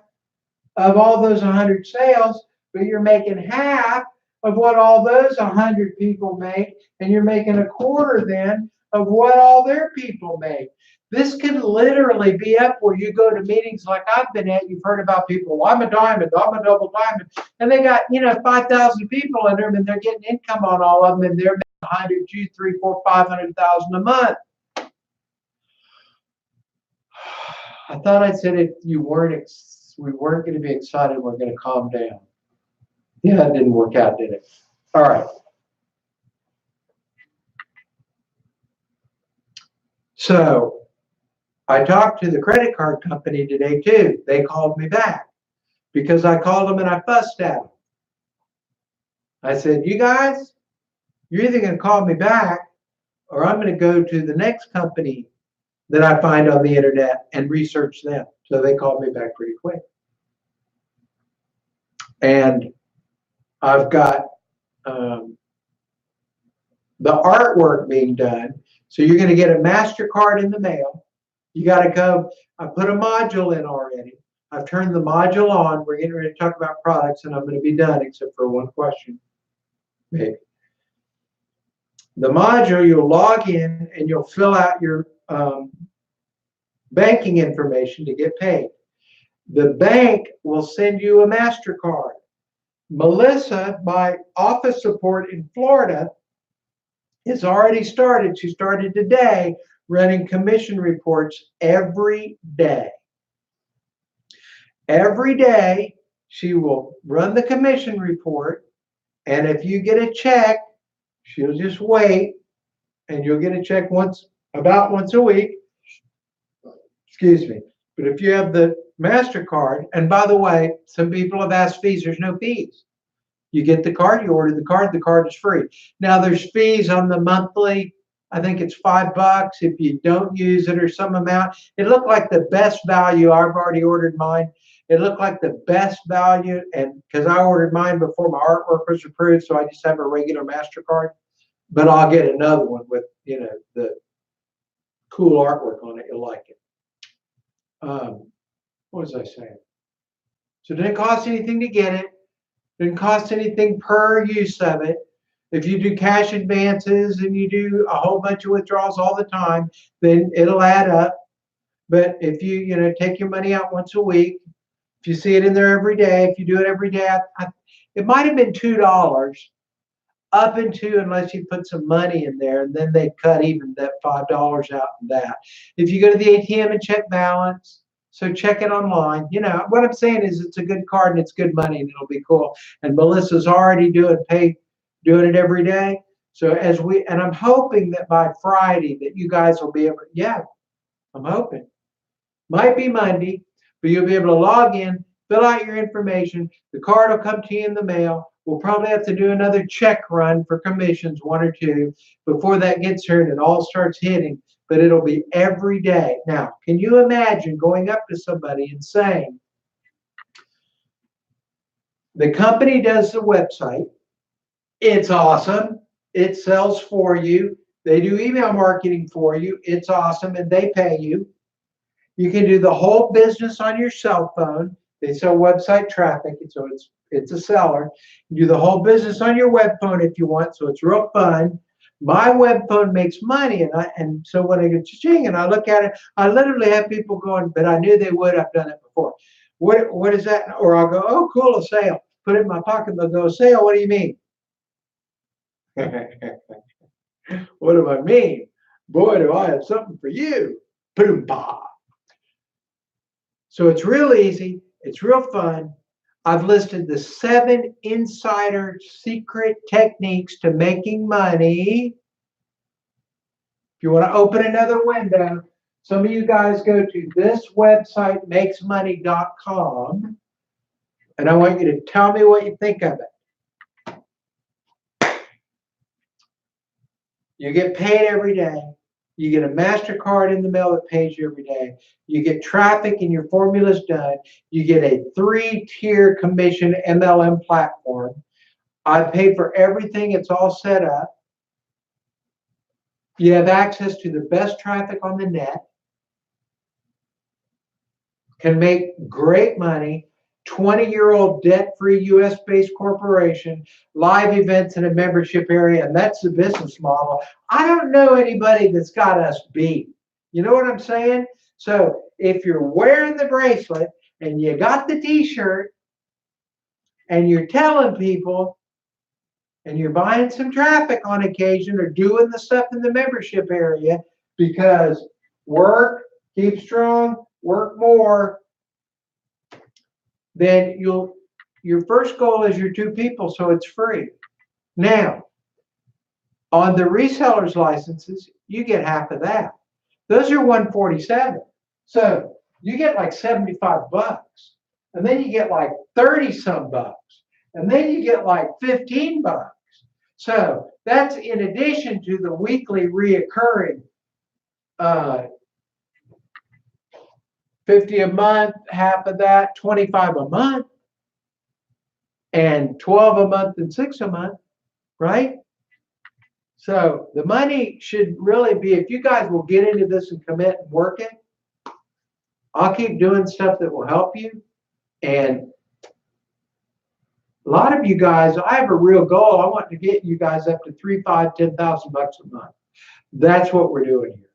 Speaker 1: of all those 100 sales, but you're making half of what all those 100 people make, and you're making a quarter then of what all their people make. This can literally be up where you go to meetings like I've been at. You've heard about people, well, I'm a diamond, I'm a double diamond, and they got 5,000 people in them, and they're getting income on all of them, and they're making 100, 2, 3, 4, 500,000 a month. I thought I said if we weren't going to be excited, we're going to calm down. Yeah, it didn't work out, did it? All right. So I talked to the credit card company today too. They called me back because I called them and I fussed at them. I said, you guys, you're either going to call me back or I'm going to go to the next company that I find on the internet and research them. So they called me back pretty quick. And I've got the artwork being done. So you're going to get a MasterCard in the mail. You got to go. I put a module in already. I've turned the module on. We're getting ready to talk about products, and I'm going to be done except for one question. Maybe. The module, you'll log in and you'll fill out your banking information to get paid. The bank will send you a MasterCard. Melissa, my office support in Florida, has already started. She started today running commission reports every day. Every day, she will run the commission report, and if you get a check, she'll just wait, and you'll get a check about once a week. Excuse me. But if you have the MasterCard, and by the way, some people have asked fees. There's no fees. You get the card, you order the card is free. Now there's fees on the monthly. I think it's $5 if you don't use it or some amount. It looked like the best value. I've already ordered mine. It looked like the best value, and because I ordered mine before my artwork was approved, so I just have a regular MasterCard. But I'll get another one with the cool artwork on it. You'll like it. What was I saying? So it didn't cost anything to get it. Didn't cost anything per use of it. If you do cash advances and you do a whole bunch of withdrawals all the time, then it'll add up. But if you take your money out once a week, if you see it in there every day, if you do it every day, it might have been $2 up into, unless you put some money in there, and then they cut even that $5 out in that. If you go to the ATM and check balance, so check it online. What I'm saying is it's a good card and it's good money and it'll be cool. And Melissa's already doing it every day. So and I'm hoping that by Friday that you guys will be able, I'm hoping. Might be Monday, but you'll be able to log in, fill out your information. The card will come to you in the mail. We'll probably have to do another check run for commissions, 1 or 2, before that gets here and it all starts hitting. But it'll be every day. Now, can you imagine going up to somebody and saying, the company does the website, it's awesome, it sells for you, they do email marketing for you, it's awesome, and they pay you. You can do the whole business on your cell phone. They sell website traffic, so it's a seller. You do the whole business on your web phone if you want, so it's real fun. My web phone makes money, and so when I get cha-ching and I look at it, I literally have people going, but I knew they would. I've done it before. What is that? Or I'll go, oh, cool, a sale. Put it in my pocket. They'll go, sale. What do you mean? What do I mean? Boy, do I have something for you. Boom-bah. So it's real easy. It's real fun. I've listed the 7 insider secret techniques to making money. If you want to open another window, some of you guys go to this website, makesmoney.com. And I want you to tell me what you think of it. You get paid every day. You get a MasterCard in the mail that pays you every day. You get traffic and your formula's done. You get a 3-tier commission MLM platform. I pay for everything. It's all set up. You have access to the best traffic on the net. Can make great money. 20-year-old debt-free US-based corporation, live events in a membership area, and that's the business model. I don't know anybody that's got us beat. You know what I'm saying? So if you're wearing the bracelet and you got the t-shirt and you're telling people and you're buying some traffic on occasion or doing the stuff in the membership area, because work, keep strong, work more, then your first goal is your 2 people, so it's free. Now, on the resellers licenses, you get half of that. Those are $147. So you get like $75, and then you get like 30 some bucks, and then you get like 15 bucks. So that's in addition to the weekly reoccurring 50 a month, half of that, 25 a month, and 12 a month and 6 a month, right? So the money should really be, if you guys will get into this and commit and work it, I'll keep doing stuff that will help you. And a lot of you guys, I have a real goal. I want to get you guys up to $3,000, $5,000, $10,000 a month. That's what we're doing here.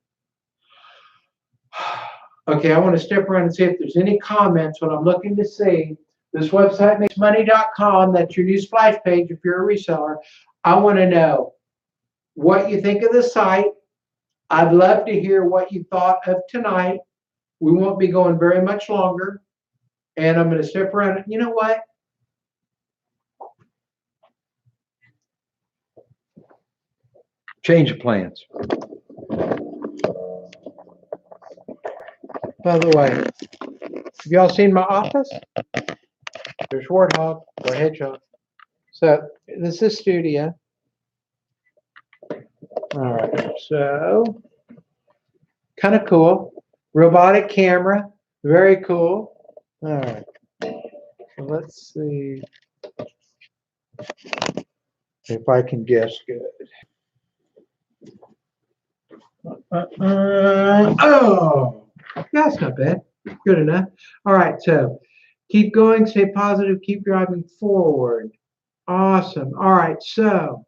Speaker 1: Okay, I want to step around and see if there's any comments. What I'm looking to see, this website makesmoney.com, that's your news splash page if you're a reseller. I want to know what you think of the site. I'd love to hear what you thought of tonight. We won't be going very much longer. And I'm going to step around. You know what? Change of plans. By the way, have y'all seen my office? There's Warthog. Go ahead, John. So this is studio. All right. So kind of cool. Robotic camera. Very cool. All right. So let's see if I can guess good. Oh, that's not bad. Good enough. All right, so keep going, stay positive, keep driving forward. Awesome. All right, so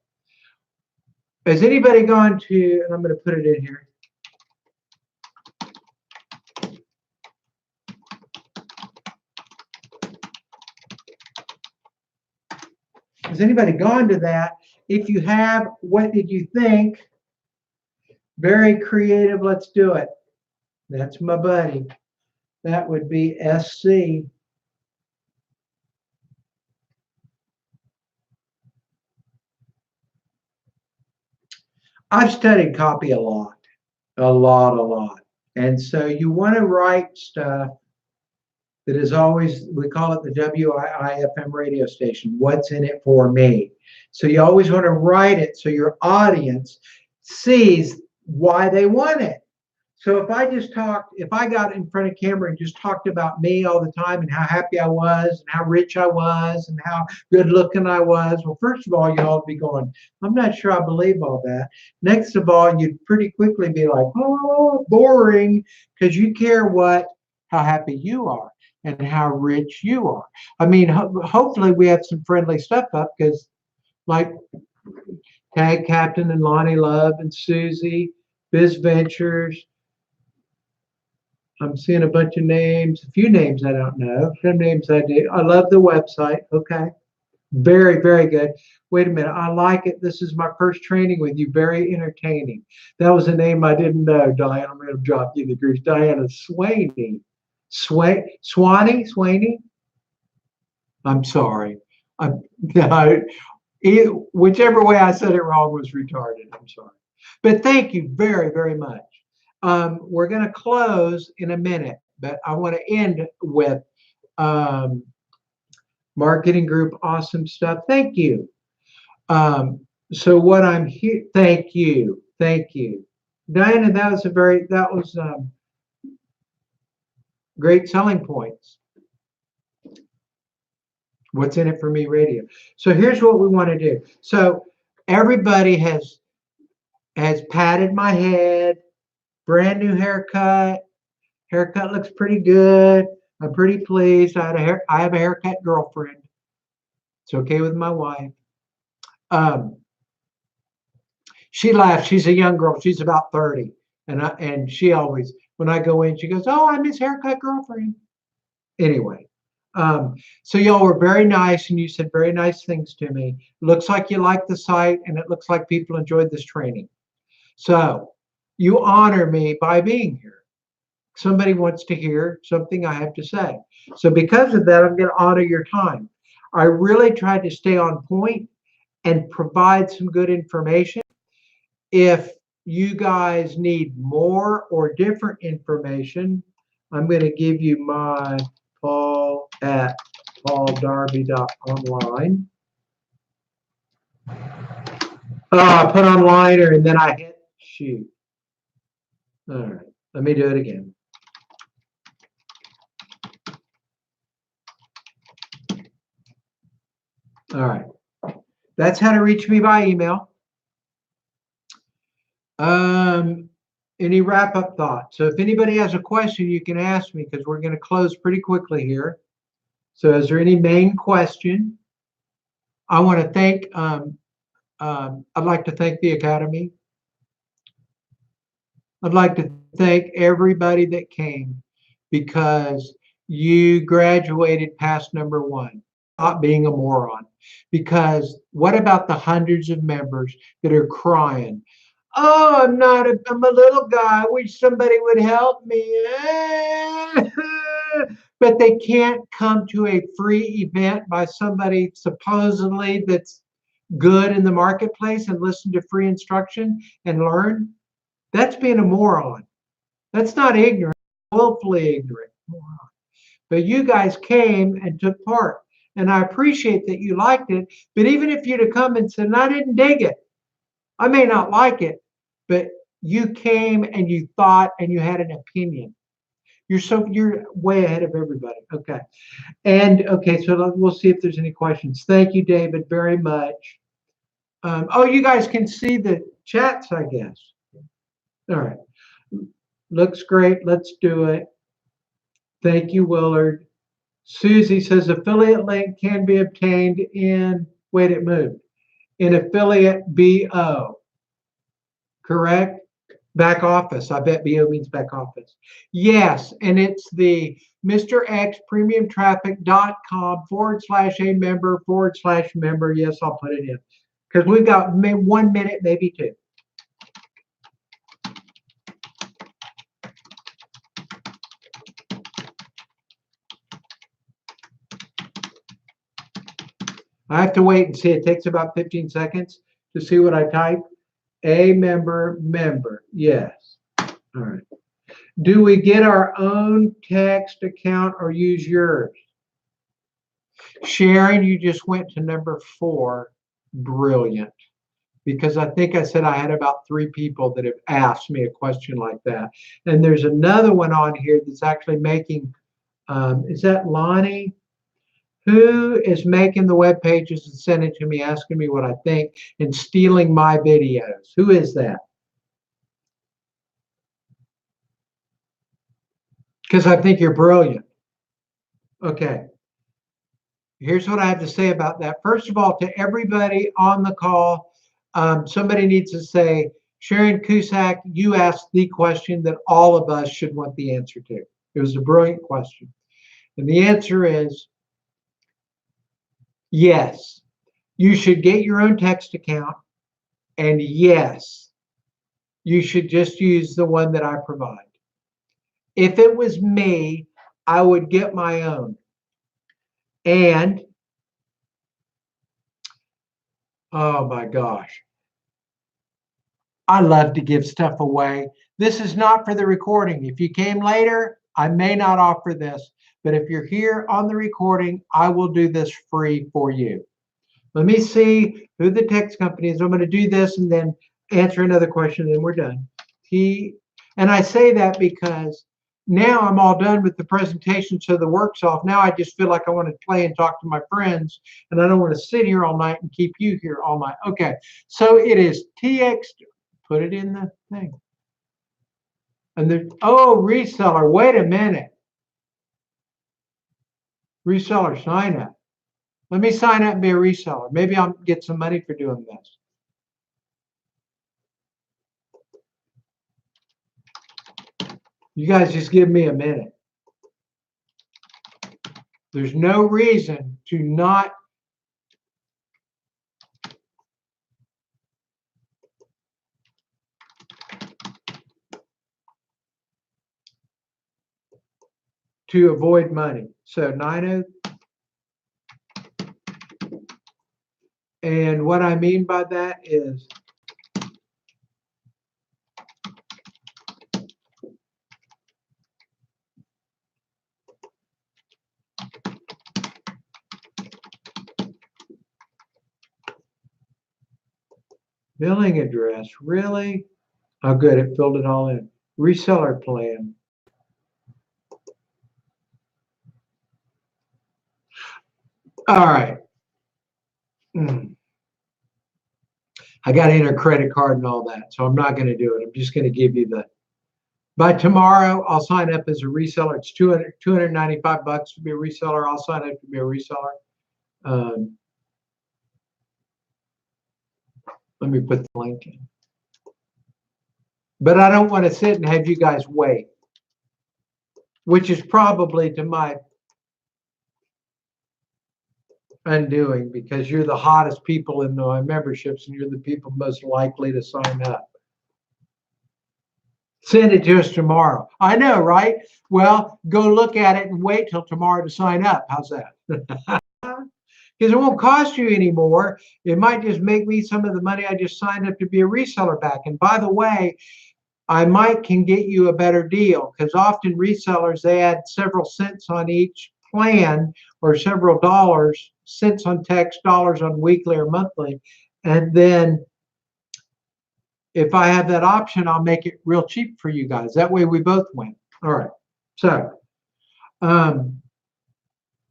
Speaker 1: has anybody gone to, and I'm going to put it in here. Has anybody gone to that? If you have, what did you think? Very creative. Let's do it. That's my buddy. That would be SC. I've studied copy a lot. And so you want to write stuff that is always, we call it the WIIFM radio station. What's in it for me? So you always want to write it so your audience sees why they want it. So if I got in front of camera and just talked about me all the time and how happy I was and how rich I was and how good looking I was, well, first of all, y'all would be going, I'm not sure I believe all that. Next of all, you'd pretty quickly be like, oh, boring, because you care how happy you are and how rich you are. I mean, hopefully we have some friendly stuff up, because like Tag Captain and Lonnie Love and Susie, Biz Ventures, I'm seeing a bunch of names, a few names I don't know, some names I do. I love the website. Okay. Very, very good. Wait a minute. I like it. This is my first training with you. Very entertaining. That was a name I didn't know, Diane. I'm going to drop you the grease. Diana Swaney. Swaney? I'm sorry. Whichever way I said it wrong was retarded. I'm sorry. But thank you very, very much. We're going to close in a minute, but I want to end with Marketing group, awesome stuff. Thank you. So what I'm here, thank you. Thank you. Diana, that was great selling points. What's in it for me radio. So here's what we want to do. So everybody has patted my head, brand new haircut. Haircut looks pretty good. I'm pretty pleased. I have a haircut girlfriend. It's okay with my wife. She laughs. She's a young girl. She's about 30. And she always, when I go in, she goes, "Oh, I'm his haircut girlfriend." Anyway, so y'all were very nice and you said very nice things to me. Looks like you like the site and it looks like people enjoyed this training. So you honor me by being here. Somebody wants to hear something I have to say. So because of that, I'm going to honor your time. I really tried to stay on point and provide some good information. If you guys need more or different information, I'm going to give you my Paul at pauldarby.online. I put onliner and then I hit shoot. All right, let me do it again. All right, that's how to reach me by email. Any wrap-up thoughts? So if anybody has a question, you can ask me because we're going to close pretty quickly here. So is there any main question? I want to thank, I'd like to thank the Academy. I'd like to thank everybody that came because you graduated past number one, not being a moron. Because what about the hundreds of members that are crying? "Oh, I'm a little guy. I wish somebody would help me." But they can't come to a free event by somebody supposedly that's good in the marketplace and listen to free instruction and learn. That's being a moron. That's not ignorant, willfully ignorant. Moron. But you guys came and took part. And I appreciate that you liked it. But even if you'd have come and said, "I didn't dig it," I may not like it, but you came and you thought and you had an opinion. You're way ahead of everybody. Okay. And okay, so we'll see if there's any questions. Thank you, David, very much. Oh, you guys can see the chats, I guess. All right. Looks great. Let's do it. Thank you, Willard. Susie says affiliate link can be obtained in, wait, it moved, in affiliate BO. Correct? Back office. I bet BO means back office. Yes, and it's the mrxpremiumtraffic.com/a member/member. Yes, I'll put it in because we've got 1 minute, maybe two. I have to wait and see. It takes about 15 seconds to see what I type. A member. Yes. All right. Do we get our own text account or use yours? Sharon, you just went to number 4. Brilliant. Because I think I said I had about 3 people that have asked me a question like that. And there's another one on here that's actually making, is that Lonnie? Who is making the web pages and sending it to me, asking me what I think and stealing my videos? Who is that? Because I think you're brilliant. Okay. Here's what I have to say about that. First of all, to everybody on the call, somebody needs to say, Sharon Cusack, you asked the question that all of us should want the answer to. It was a brilliant question. And the answer is yes. You should get your own text account. And yes, you should just use the one that I provide. If it was me, I would get my own. And, oh my gosh, I love to give stuff away. This is not for the recording. If you came later, I may not offer this, But if you're here on the recording, I will do this free for you. Let me see who the text company is. I'm going to do this and then answer another question, and then we're done. And I say that because now I'm all done with the presentation, so the work's off. Now I just feel like I want to play and talk to my friends, and I don't want to sit here all night and keep you here all night. Okay, so it is TX. Put it in the thing. And reseller. Wait a minute. Reseller sign up. Let me sign up and be a reseller. Maybe I'll get some money for doing this. You guys just give me a minute. There's no reason to not avoid money. So 90. And what I mean by that is billing address. Really? Oh, good. It filled it all in. Reseller plan. All right. I got to enter credit card and all that, so I'm not going to do it. I'm just going to give you the. By tomorrow, I'll sign up as a reseller. It's $295 to be a reseller. I'll sign up to be a reseller. Let me put the link in. But I don't want to sit and have you guys wait, which is probably to my undoing, because you're the hottest people in my memberships and you're the people most likely to sign up. Send it to us tomorrow. I know, right? Well, go look at it and wait till tomorrow to sign up. How's that? Because it won't cost you anymore. It might just make me some of the money I just signed up to be a reseller back. And by the way, I can get you a better deal, because often resellers, they add several cents on each plan, or several cents on text, dollars on weekly or monthly. And then if I have that option, I'll make it real cheap for you guys. That way we both win. All right. So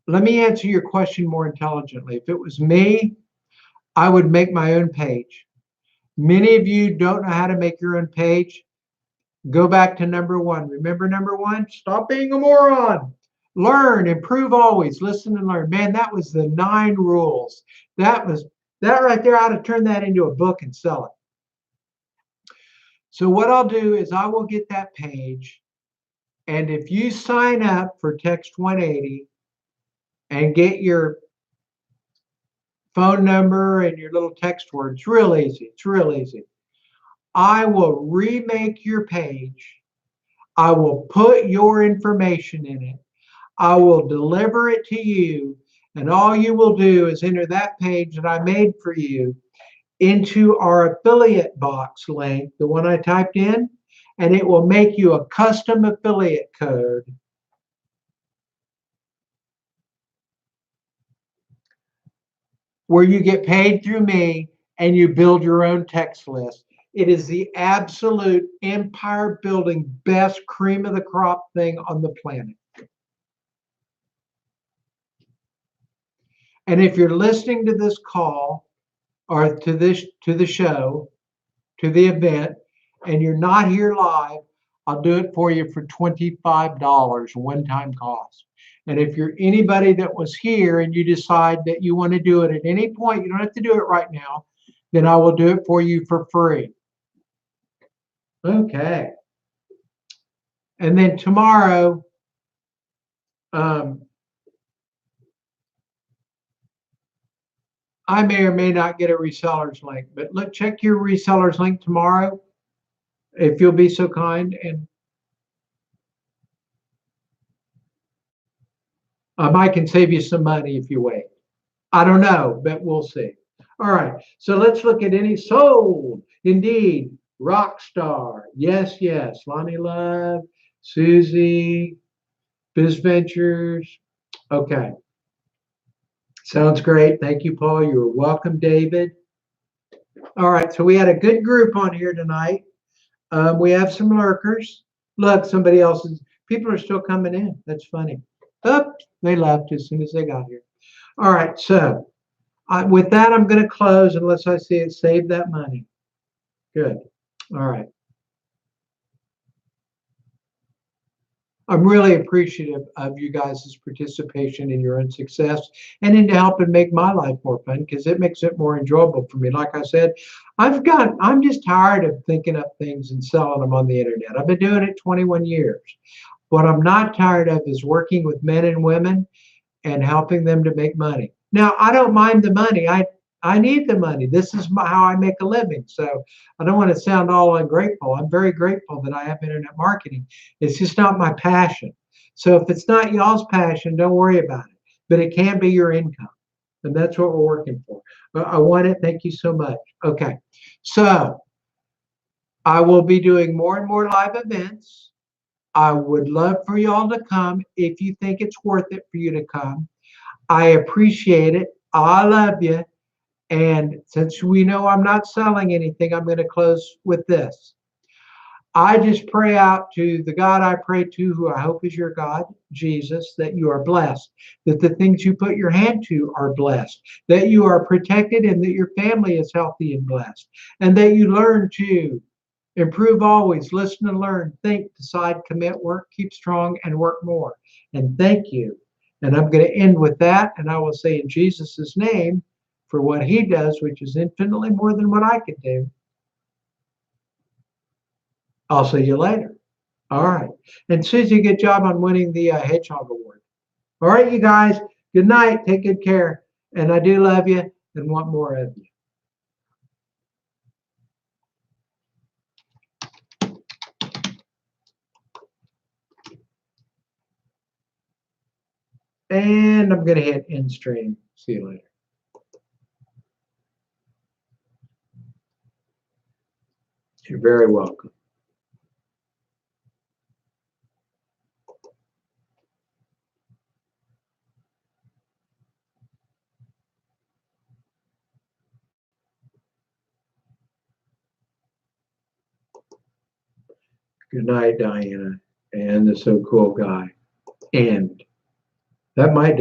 Speaker 1: let me answer your question more intelligently. If it was me, I would make my own page. Many of you don't know how to make your own page. Go back to number one. Remember number one? Stop being a moron. Learn, improve always, listen and learn. Man, that was the 9 rules. That right there, I ought to turn that into a book and sell it. So what I'll do is I will get that page. And if you sign up for Text 180 and get your phone number and your little text word, it's real easy. It's real easy. I will remake your page. I will put your information in it. I will deliver it to you. And all you will do is enter that page that I made for you into our affiliate box link, the one I typed in, and it will make you a custom affiliate code. Where you get paid through me and you build your own text list. It is the absolute empire building, best cream of the crop thing on the planet. And if you're listening to this call or to the show, to the event, and you're not here live, I'll do it for you for $25, one-time cost. And if you're anybody that was here and you decide that you want to do it at any point, you don't have to do it right now, then I will do it for you for free. Okay. And then tomorrow, I may or may not get a reseller's link, but look, check your reseller's link tomorrow, if you'll be so kind. And I can save you some money if you wait. I don't know, but we'll see. All right, so let's look at any sold. Indeed, Rockstar. Yes, yes. Lonnie Love, Susie, Biz Ventures. Okay. Sounds great. Thank you, Paul. You're welcome, David. All right. So we had a good group on here tonight. We have some lurkers. Look, somebody else's people are still coming in. That's funny. Oh, they left as soon as they got here. All right. So with that, I'm going to close unless I see it save that money. Good. All right. I'm really appreciative of you guys' participation in your own success and into helping make my life more fun because it makes it more enjoyable for me. Like I said, I'm just tired of thinking up things and selling them on the internet. I've been doing it 21 years. What I'm not tired of is working with men and women and helping them to make money. Now, I don't mind the money. I need the money. This is how I make a living. So I don't want to sound all ungrateful. I'm very grateful that I have internet marketing. It's just not my passion. So if it's not y'all's passion, don't worry about it. But it can be your income. And that's what we're working for. I want it. Thank you so much. Okay. So I will be doing more and more live events. I would love for y'all to come if you think it's worth it for you to come. I appreciate it. I love you. And since we know I'm not selling anything, I'm going to close with this. I just pray out to the God I pray to, who I hope is your God, Jesus, that you are blessed, that the things you put your hand to are blessed, that you are protected and that your family is healthy and blessed, and that you learn to improve always, listen and learn, think, decide, commit, work, keep strong, and work more. And thank you. And I'm going to end with that. And I will say in Jesus' name, for what he does, which is infinitely more than what I could do, I'll see you later. All right. And Susie, good job on winning the Hedgehog Award. All right, you guys. Good night. Take good care. And I do love you and want more of you. And I'm going to hit end stream. See you later. You're very welcome. Good night, Diana. And the so cool guy. And that might